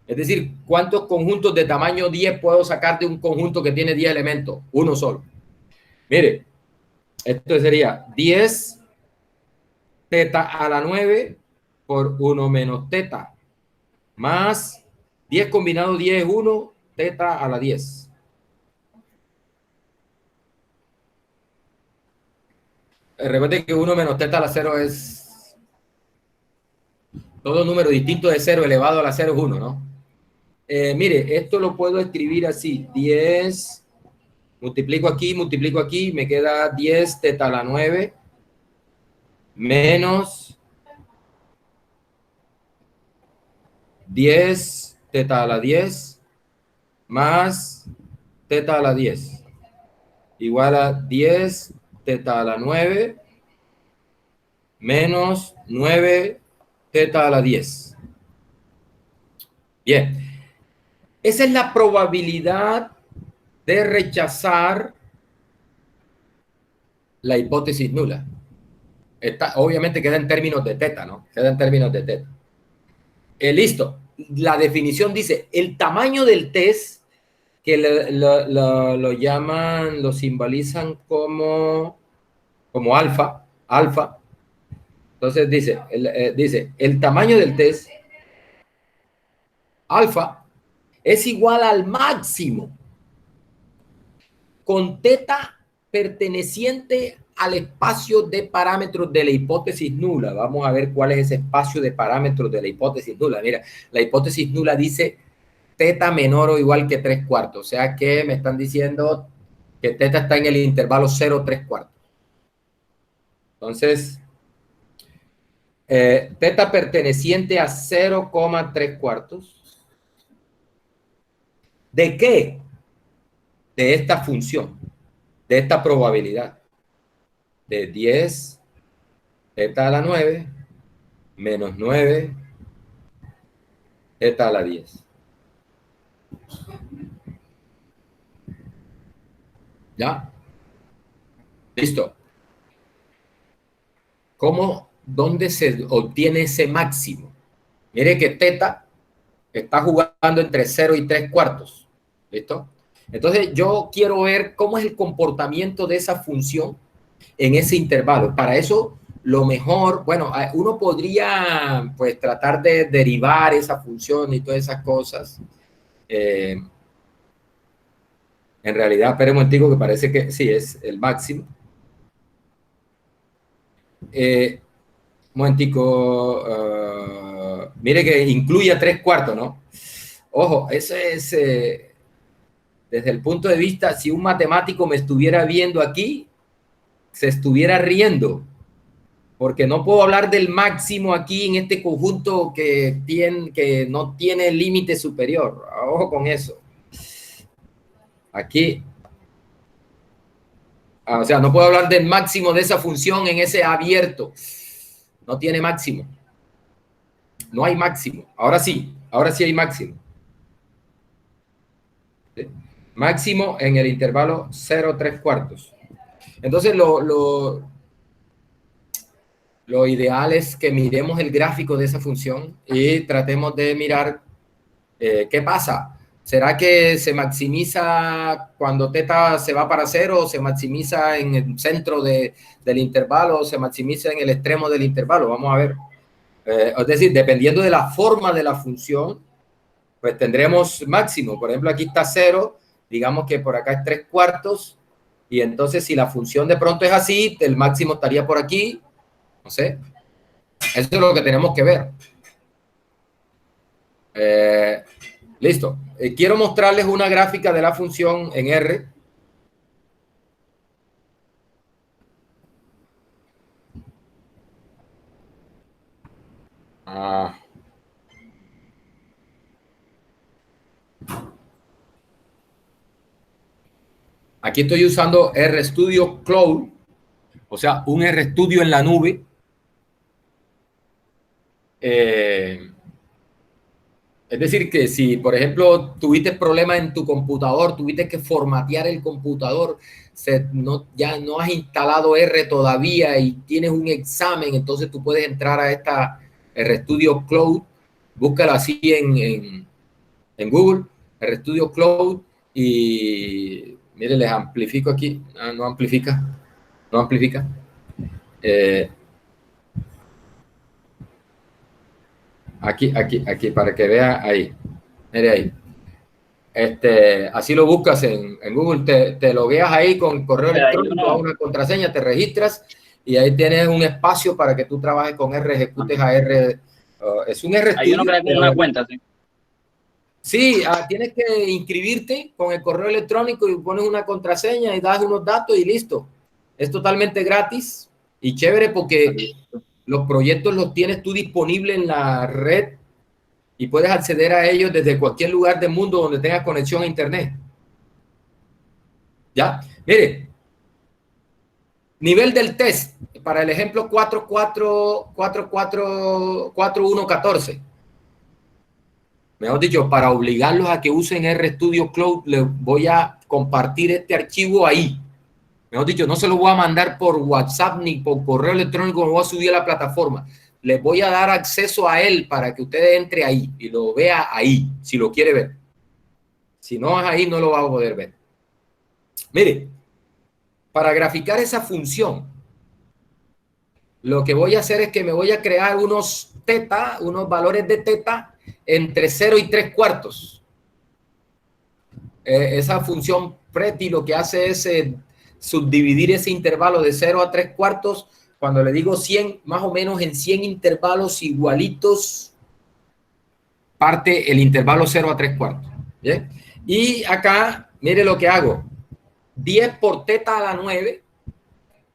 Es decir, ¿cuántos conjuntos de tamaño 10 puedo sacar de un conjunto que tiene 10 elementos? Uno solo. Mire, esto sería 10 teta a la 9 por 1 menos teta, más 10 combinado 10 es 1, teta a la 10. Recuerden que 1 menos teta a la 0 es todo número distinto de 0 elevado a la 0 es 1, ¿no? Mire, esto lo puedo escribir así, 10, multiplico aquí, me queda 10 teta a la 9 menos 10 teta a la 10 más teta a la 10 igual a 10 teta a la 9 menos 9 teta a la 10. Bien, esa es la probabilidad de rechazar la hipótesis nula. Obviamente queda en términos de teta, ¿no? Queda en términos de teta. Listo. La definición dice, el tamaño del test, que lo llaman, lo simbolizan como alfa. Entonces dice, el tamaño del test, alfa, es igual al máximo con teta perteneciente al espacio de parámetros de la hipótesis nula. Vamos a ver cuál es ese espacio de parámetros de la hipótesis nula. Mira, la hipótesis nula dice teta menor o igual que 3/4. O sea que me están diciendo que teta está en el intervalo 0,3/4. Entonces, teta perteneciente a 0,3/4. ¿De qué? De esta función, de esta probabilidad. De 10 teta a la 9 menos 9 teta a la 10. ¿Ya? Listo. ¿Dónde se obtiene ese máximo? Mire que teta está jugando entre 0 y 3/4. ¿Listo? Entonces yo quiero ver cómo es el comportamiento de esa función en ese intervalo. Para eso, lo mejor, bueno, uno podría pues tratar de derivar esa función y todas esas cosas. En realidad, espera un momentico que parece que sí, es el máximo. Un momentico, mire que incluye 3/4, ¿no? Ojo, ese es, desde el punto de vista, si un matemático me estuviera viendo aquí, se estuviera riendo, porque no puedo hablar del máximo aquí en este conjunto que no tiene límite superior. Ojo con eso. Aquí, o sea, no puedo hablar del máximo de esa función en ese abierto. No tiene máximo. No hay máximo. Ahora sí hay máximo. ¿Sí? Máximo en el intervalo 0,3/4. Entonces, lo ideal es que miremos el gráfico de esa función y tratemos de mirar qué pasa. ¿Será que se maximiza cuando teta se va para 0 o se maximiza en el centro del intervalo o se maximiza en el extremo del intervalo? Vamos a ver. Es decir, dependiendo de la forma de la función, pues tendremos máximo. Por ejemplo, aquí está 0, digamos que por acá es 3/4, y entonces si la función de pronto es así, el máximo estaría por aquí, no sé. Eso es lo que tenemos que ver. Listo. Quiero mostrarles una gráfica de la función en R. Aquí estoy usando RStudio Cloud, o sea, un RStudio en la nube. Es decir, que si, por ejemplo, tuviste problemas en tu computador, tuviste que formatear el computador, ya no has instalado R todavía y tienes un examen, entonces tú puedes entrar a esta RStudio Cloud, búscalo así en Google, RStudio Cloud, y mire, les amplifico aquí. No amplifica. Aquí, para que vea ahí. Mire ahí. Así lo buscas en Google, te logueas ahí con correo electrónico, una contraseña, te registras y ahí tienes un espacio para que tú trabajes con R, ejecutes a R. Es un RStudio. Hay uno que tiene una cuenta, ¿sí? Sí, tienes que inscribirte con el correo electrónico y pones una contraseña y das unos datos y listo. Es totalmente gratis y chévere porque los proyectos los tienes tú disponible en la red y puedes acceder a ellos desde cualquier lugar del mundo donde tengas conexión a internet. ¿Ya? Mire, nivel del test para el ejemplo 4.4.4.4.1.14. Mejor dicho, para obligarlos a que usen RStudio Cloud, les voy a compartir este archivo ahí. Mejor dicho, no se lo voy a mandar por WhatsApp ni por correo electrónico, me voy a subir a la plataforma. Les voy a dar acceso a él para que usted entre ahí y lo vea ahí, si lo quiere ver. Si no es ahí, no lo va a poder ver. Mire, para graficar esa función, lo que voy a hacer es que me voy a crear unos teta, unos valores de teta entre 0 y 3 cuartos. Esa función Preti lo que hace es subdividir ese intervalo de 0 a 3 cuartos. Cuando le digo 100, más o menos en 100 intervalos igualitos, parte el intervalo 0 a 3 cuartos. ¿Bien? Y acá, mire lo que hago. 10 por teta a la 9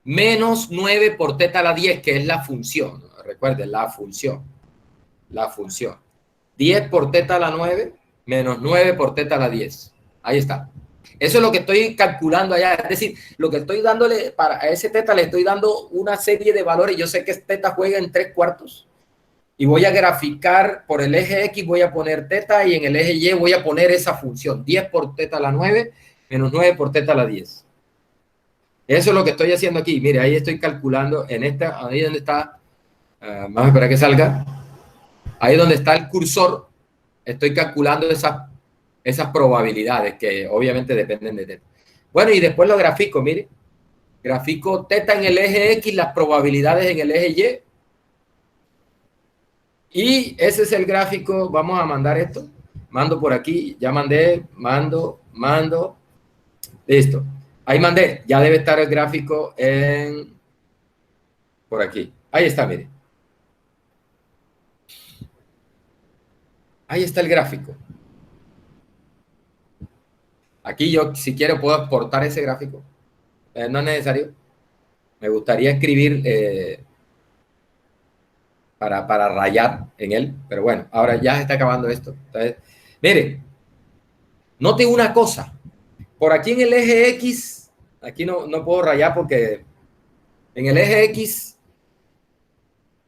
menos 9 por teta a la 10, que es la función. Recuerden, la función. La función. 10 por teta a la 9 menos 9 por teta a la 10. Ahí está. Eso es lo que estoy calculando allá. Es decir, lo que estoy dándole para a ese teta, le estoy dando una serie de valores. Yo sé que teta juega en 3 cuartos. Y voy a graficar por el eje X, voy a poner teta, y en el eje Y voy a poner esa función. 10 por teta a la 9 menos 9 por teta a la 10. Eso es lo que estoy haciendo aquí. Mire, ahí estoy calculando en esta, ahí donde está, vamos a esperar que salga. Ahí donde está el cursor, estoy calculando esas probabilidades que obviamente dependen de teta. Bueno, y después lo grafico, mire. Grafico teta en el eje X, las probabilidades en el eje Y. Y ese es el gráfico. Vamos a mandar esto. Mando por aquí. Ya mandé. Mando. Listo. Ahí mandé. Ya debe estar el gráfico por aquí. Ahí está, mire. Ahí está el gráfico. Aquí yo, si quiero, puedo exportar ese gráfico. No es necesario. Me gustaría escribir para rayar en él. Pero bueno, ahora ya se está acabando esto. Entonces, mire, note una cosa. Por aquí en el eje X, aquí no puedo rayar porque en el eje X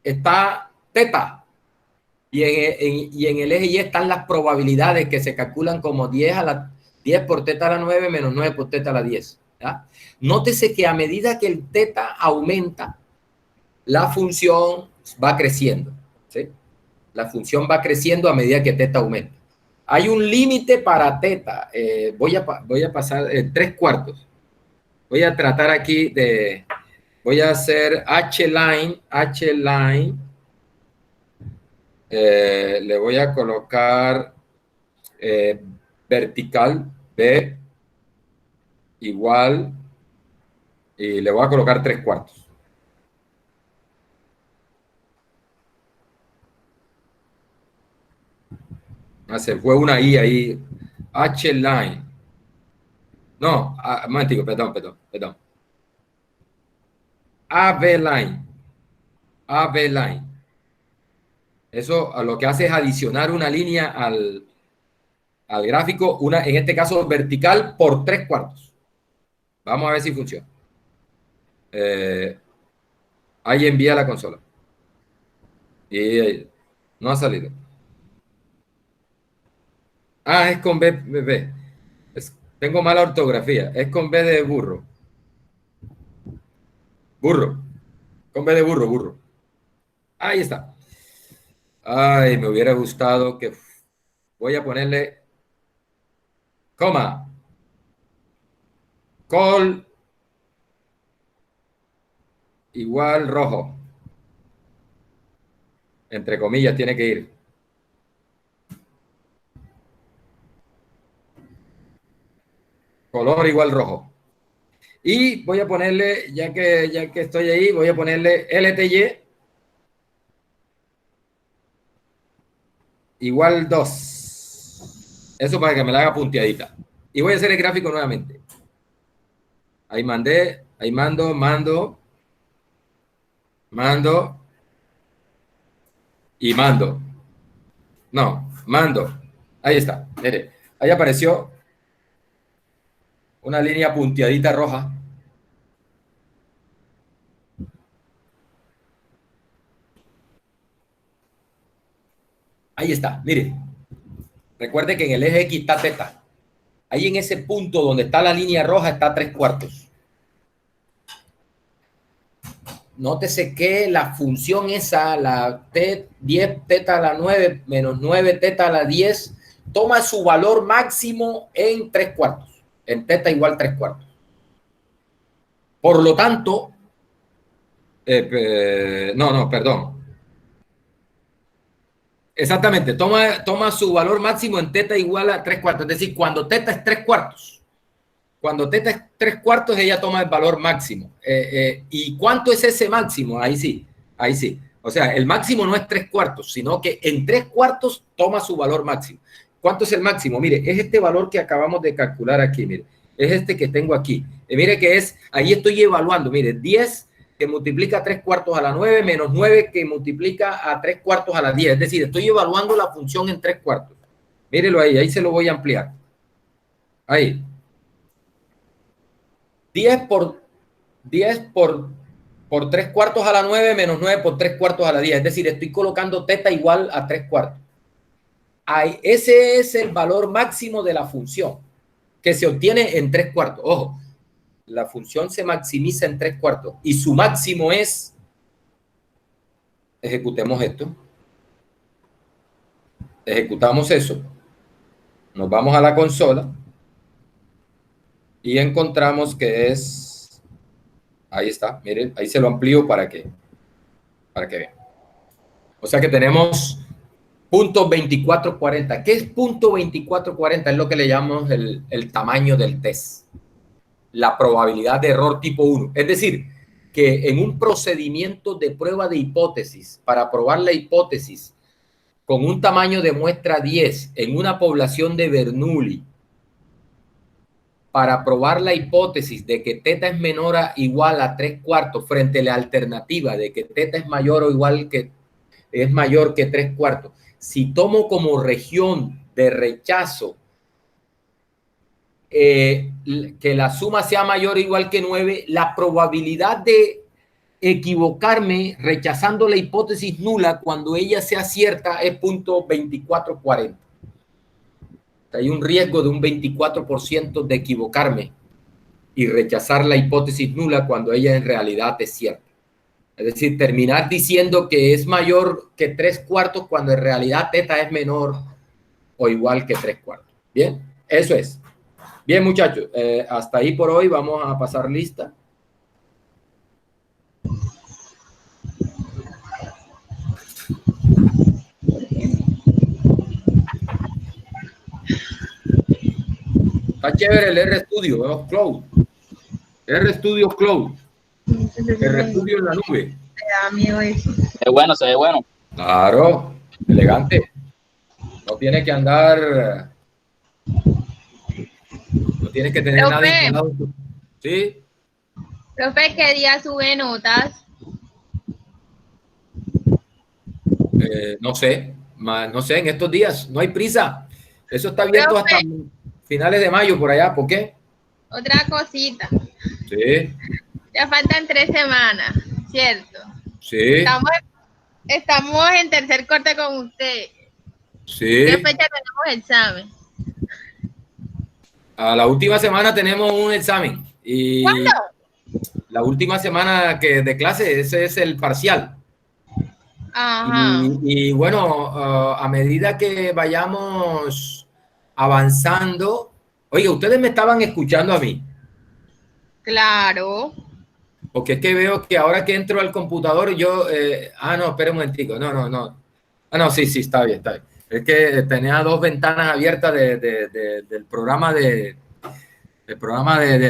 está teta. Y en el eje Y están las probabilidades que se calculan como 10 por teta a la 9 menos 9 por teta a la 10. ¿Ya? Nótese que a medida que el teta aumenta, la función va creciendo. ¿Sí? La función va creciendo a medida que teta aumenta. Hay un límite para teta. Voy a pasar 3 cuartos. Voy a tratar aquí de... Voy a hacer H-line. Le voy a colocar vertical B igual y le voy a colocar 3 cuartos. Se fue una I ahí. H-line. No, un momentico, perdón. AB line. Eso lo que hace es adicionar una línea al gráfico, en este caso vertical, por 3 cuartos. Vamos a ver si funciona. Ahí envía la consola. Y no ha salido. Es con B. Tengo mala ortografía. Es con B de burro. Con B de burro. Ahí está. Ay, me hubiera gustado que... Voy a ponerle... Coma. Col. Igual rojo. Entre comillas tiene que ir. Color igual rojo. Y voy a ponerle, ya que estoy ahí, voy a ponerle LTY igual 2. Eso para que me la haga punteadita. Y voy a hacer el gráfico nuevamente. Ahí mandé, ahí mando. Y mando. No, mando. Ahí está. Mire, ahí apareció una línea punteadita roja. Ahí está, mire. Recuerde que en el eje X está teta. Ahí en ese punto donde está la línea roja está 3 cuartos. nótese que la función esa, la T10 teta a la 9 menos 9 teta a la 10, toma su valor máximo en 3/4, en teta igual 3/4. Por lo tanto, perdón. Exactamente, toma su valor máximo en teta igual a 3/4. Es decir, cuando teta es 3/4. Cuando teta es 3/4, ella toma el valor máximo. ¿Y cuánto es ese máximo? Ahí sí, ahí sí. O sea, el máximo no es 3/4, sino que en 3/4 toma su valor máximo. ¿Cuánto es el máximo? Mire, es este valor que acabamos de calcular aquí, mire. Es este que tengo aquí. Mire que es, ahí estoy evaluando, mire, 10 que multiplica 3/4 a la 9 menos 9 que multiplica a 3/4 a la 10. Es decir, estoy evaluando la función en 3/4. Mírelo ahí, ahí se lo voy a ampliar. Ahí. 10 por 3/4 a la 9 menos 9 por 3/4 a la 10. Es decir, estoy colocando teta igual a 3/4. Ahí, ese es el valor máximo de la función que se obtiene en 3/4. Ojo, la función se maximiza en 3/4 y su máximo es, ejecutemos esto, ejecutamos eso, nos vamos a la consola y encontramos que es, ahí está, miren, ahí se lo amplío para que vean. O sea que tenemos punto 2440. ¿Qué es punto 2440? Es lo que le llamamos el tamaño del test. La probabilidad de error tipo 1. Es decir, que en un procedimiento de prueba de hipótesis, para probar la hipótesis con un tamaño de muestra 10 en una población de Bernoulli, para probar la hipótesis de que teta es menor o igual a 3/4 frente a la alternativa de que teta es mayor o igual que es mayor que 3/4, si tomo como región de rechazo que la suma sea mayor o igual que 9, la probabilidad de equivocarme rechazando la hipótesis nula cuando ella sea cierta es punto 2440. Hay un riesgo de un 24% de equivocarme y rechazar la hipótesis nula cuando ella en realidad es cierta. Es decir, terminar diciendo que es mayor que 3/4 cuando en realidad teta es menor o igual que 3/4. Bien, eso es. Bien, muchachos, hasta ahí por hoy. Vamos a pasar lista. Está chévere el RStudio, ¿no? Cloud. RStudio Cloud. RStudio en la nube. Se ve bueno, se ve bueno. Claro, elegante. No tiene que andar, no tienes que tener nada instalado. ¿Sí? Profe, ¿qué día sube notas? No sé, en estos días, no hay prisa. Eso está abierto, profe, hasta finales de mayo por allá. ¿Por qué? Otra cosita. Sí. Ya faltan 3 semanas, ¿cierto? Sí. Estamos en tercer corte con usted. Sí. ¿Qué fecha tenemos examen? A la última semana tenemos un examen. Y ¿cuándo? La última semana de clase, ese es el parcial. Ajá. Y bueno, a medida que vayamos avanzando, oye, ustedes me estaban escuchando a mí. Claro. Porque es que veo que ahora que entro al computador, yo, no, espera un momentico, no. No, sí, está bien. Es que tenía 2 ventanas abiertas del programa de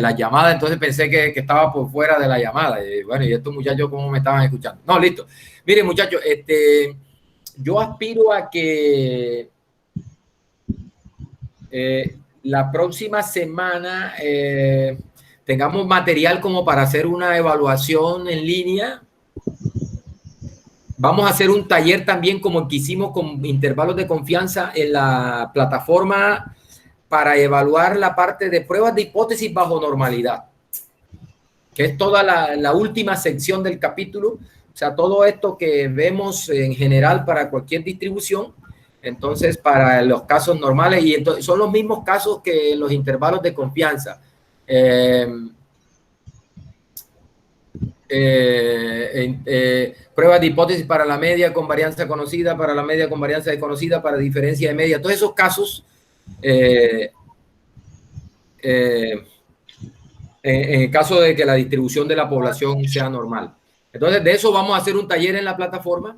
la llamada, entonces pensé que estaba por fuera de la llamada. Y bueno, y estos muchachos, ¿cómo me estaban escuchando? No, listo. Miren, muchachos, yo aspiro a que la próxima semana tengamos material como para hacer una evaluación en línea. Vamos a hacer un taller también como el que hicimos con intervalos de confianza en la plataforma para evaluar la parte de pruebas de hipótesis bajo normalidad, que es toda la última sección del capítulo. O sea, todo esto que vemos en general para cualquier distribución, entonces para los casos normales, y entonces son los mismos casos que los intervalos de confianza. pruebas de hipótesis para la media con varianza conocida, para la media con varianza desconocida, para diferencia de media. Todos esos casos, en el caso de que la distribución de la población sea normal. Entonces, de eso vamos a hacer un taller en la plataforma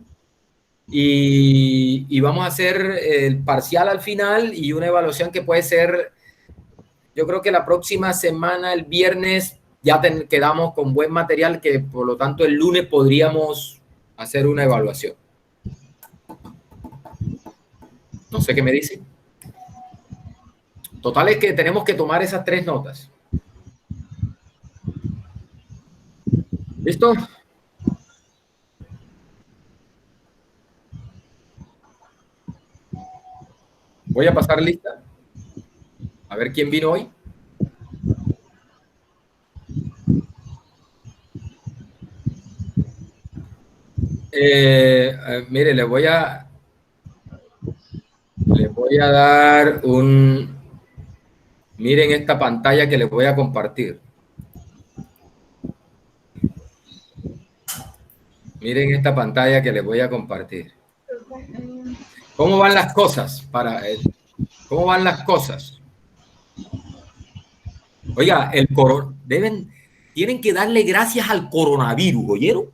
y vamos a hacer el parcial al final y una evaluación que puede ser, yo creo que la próxima semana, el viernes, ya quedamos con buen material que por lo tanto el lunes podríamos hacer una evaluación. No sé qué me dicen. Total es que tenemos que tomar esas 3 notas. ¿Listo? Voy a pasar lista. A ver quién vino hoy. Mire, le voy a dar un... Miren esta pantalla que les voy a compartir. Miren esta pantalla que les voy a compartir. ¿Cómo van las cosas? ¿Cómo van las cosas? Oiga, tienen que darle gracias al coronavirus, ¿oyeron?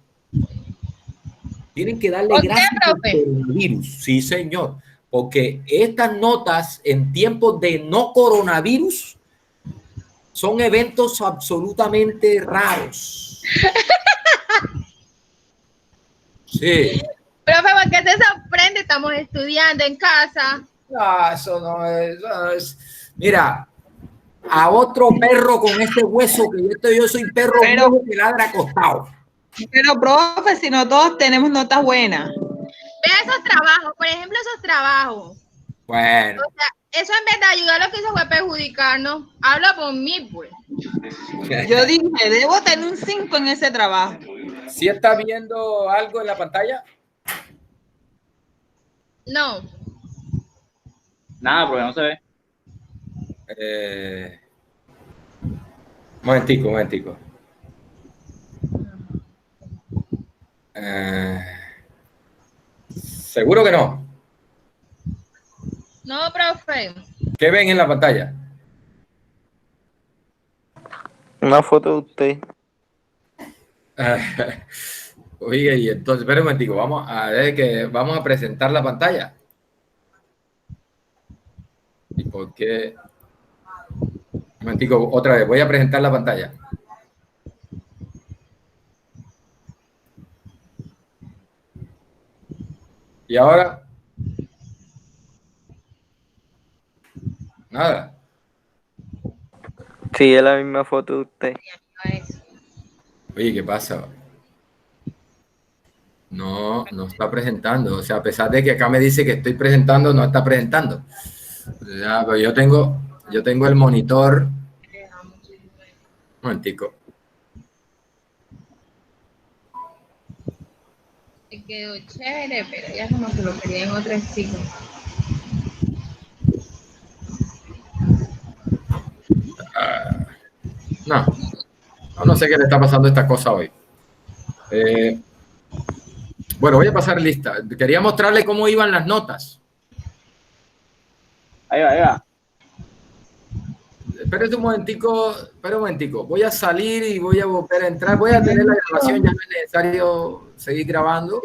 Tienen que darle gracias al coronavirus, sí, señor. Porque estas notas en tiempos de no coronavirus son eventos absolutamente raros. Sí. Profe, ¿por qué se sorprende? Estamos estudiando en casa. No, eso no es. Mira, a otro perro con este hueso que yo soy perro viejo que ladra acostado. Pero, profe, si no todos tenemos notas buenas. Ve esos trabajos, por ejemplo, esos trabajos. Bueno. O sea, eso en vez de ayudar, lo que hizo fue perjudicarnos. Hablo por mí, pues. Yo dije, debo tener un 5 en ese trabajo. ¿Sí está viendo algo en la pantalla? No. Nada, porque no se ve. Momentico. ¿Seguro que no? No, profe. ¿Qué ven en la pantalla? Una foto de usted. Oye, y entonces, espera un momentico, vamos a presentar la pantalla. ¿Y por qué? Un momentico, otra vez, voy a presentar la pantalla. ¿Y ahora? Nada. Sí, es la misma foto de usted. Oye, ¿qué pasa? No está presentando. O sea, a pesar de que acá me dice que estoy presentando, no está presentando. O sea, pero yo tengo el monitor. Un momentico. Se quedó chévere, pero ya como que lo quería en otro estilo. No sé qué le está pasando a esta cosa hoy. Bueno, voy a pasar lista. Quería mostrarle cómo iban las notas. Ahí va. Espera un momentico. Voy a salir y voy a volver a entrar. Voy a tener la grabación, ya no es necesario seguir grabando.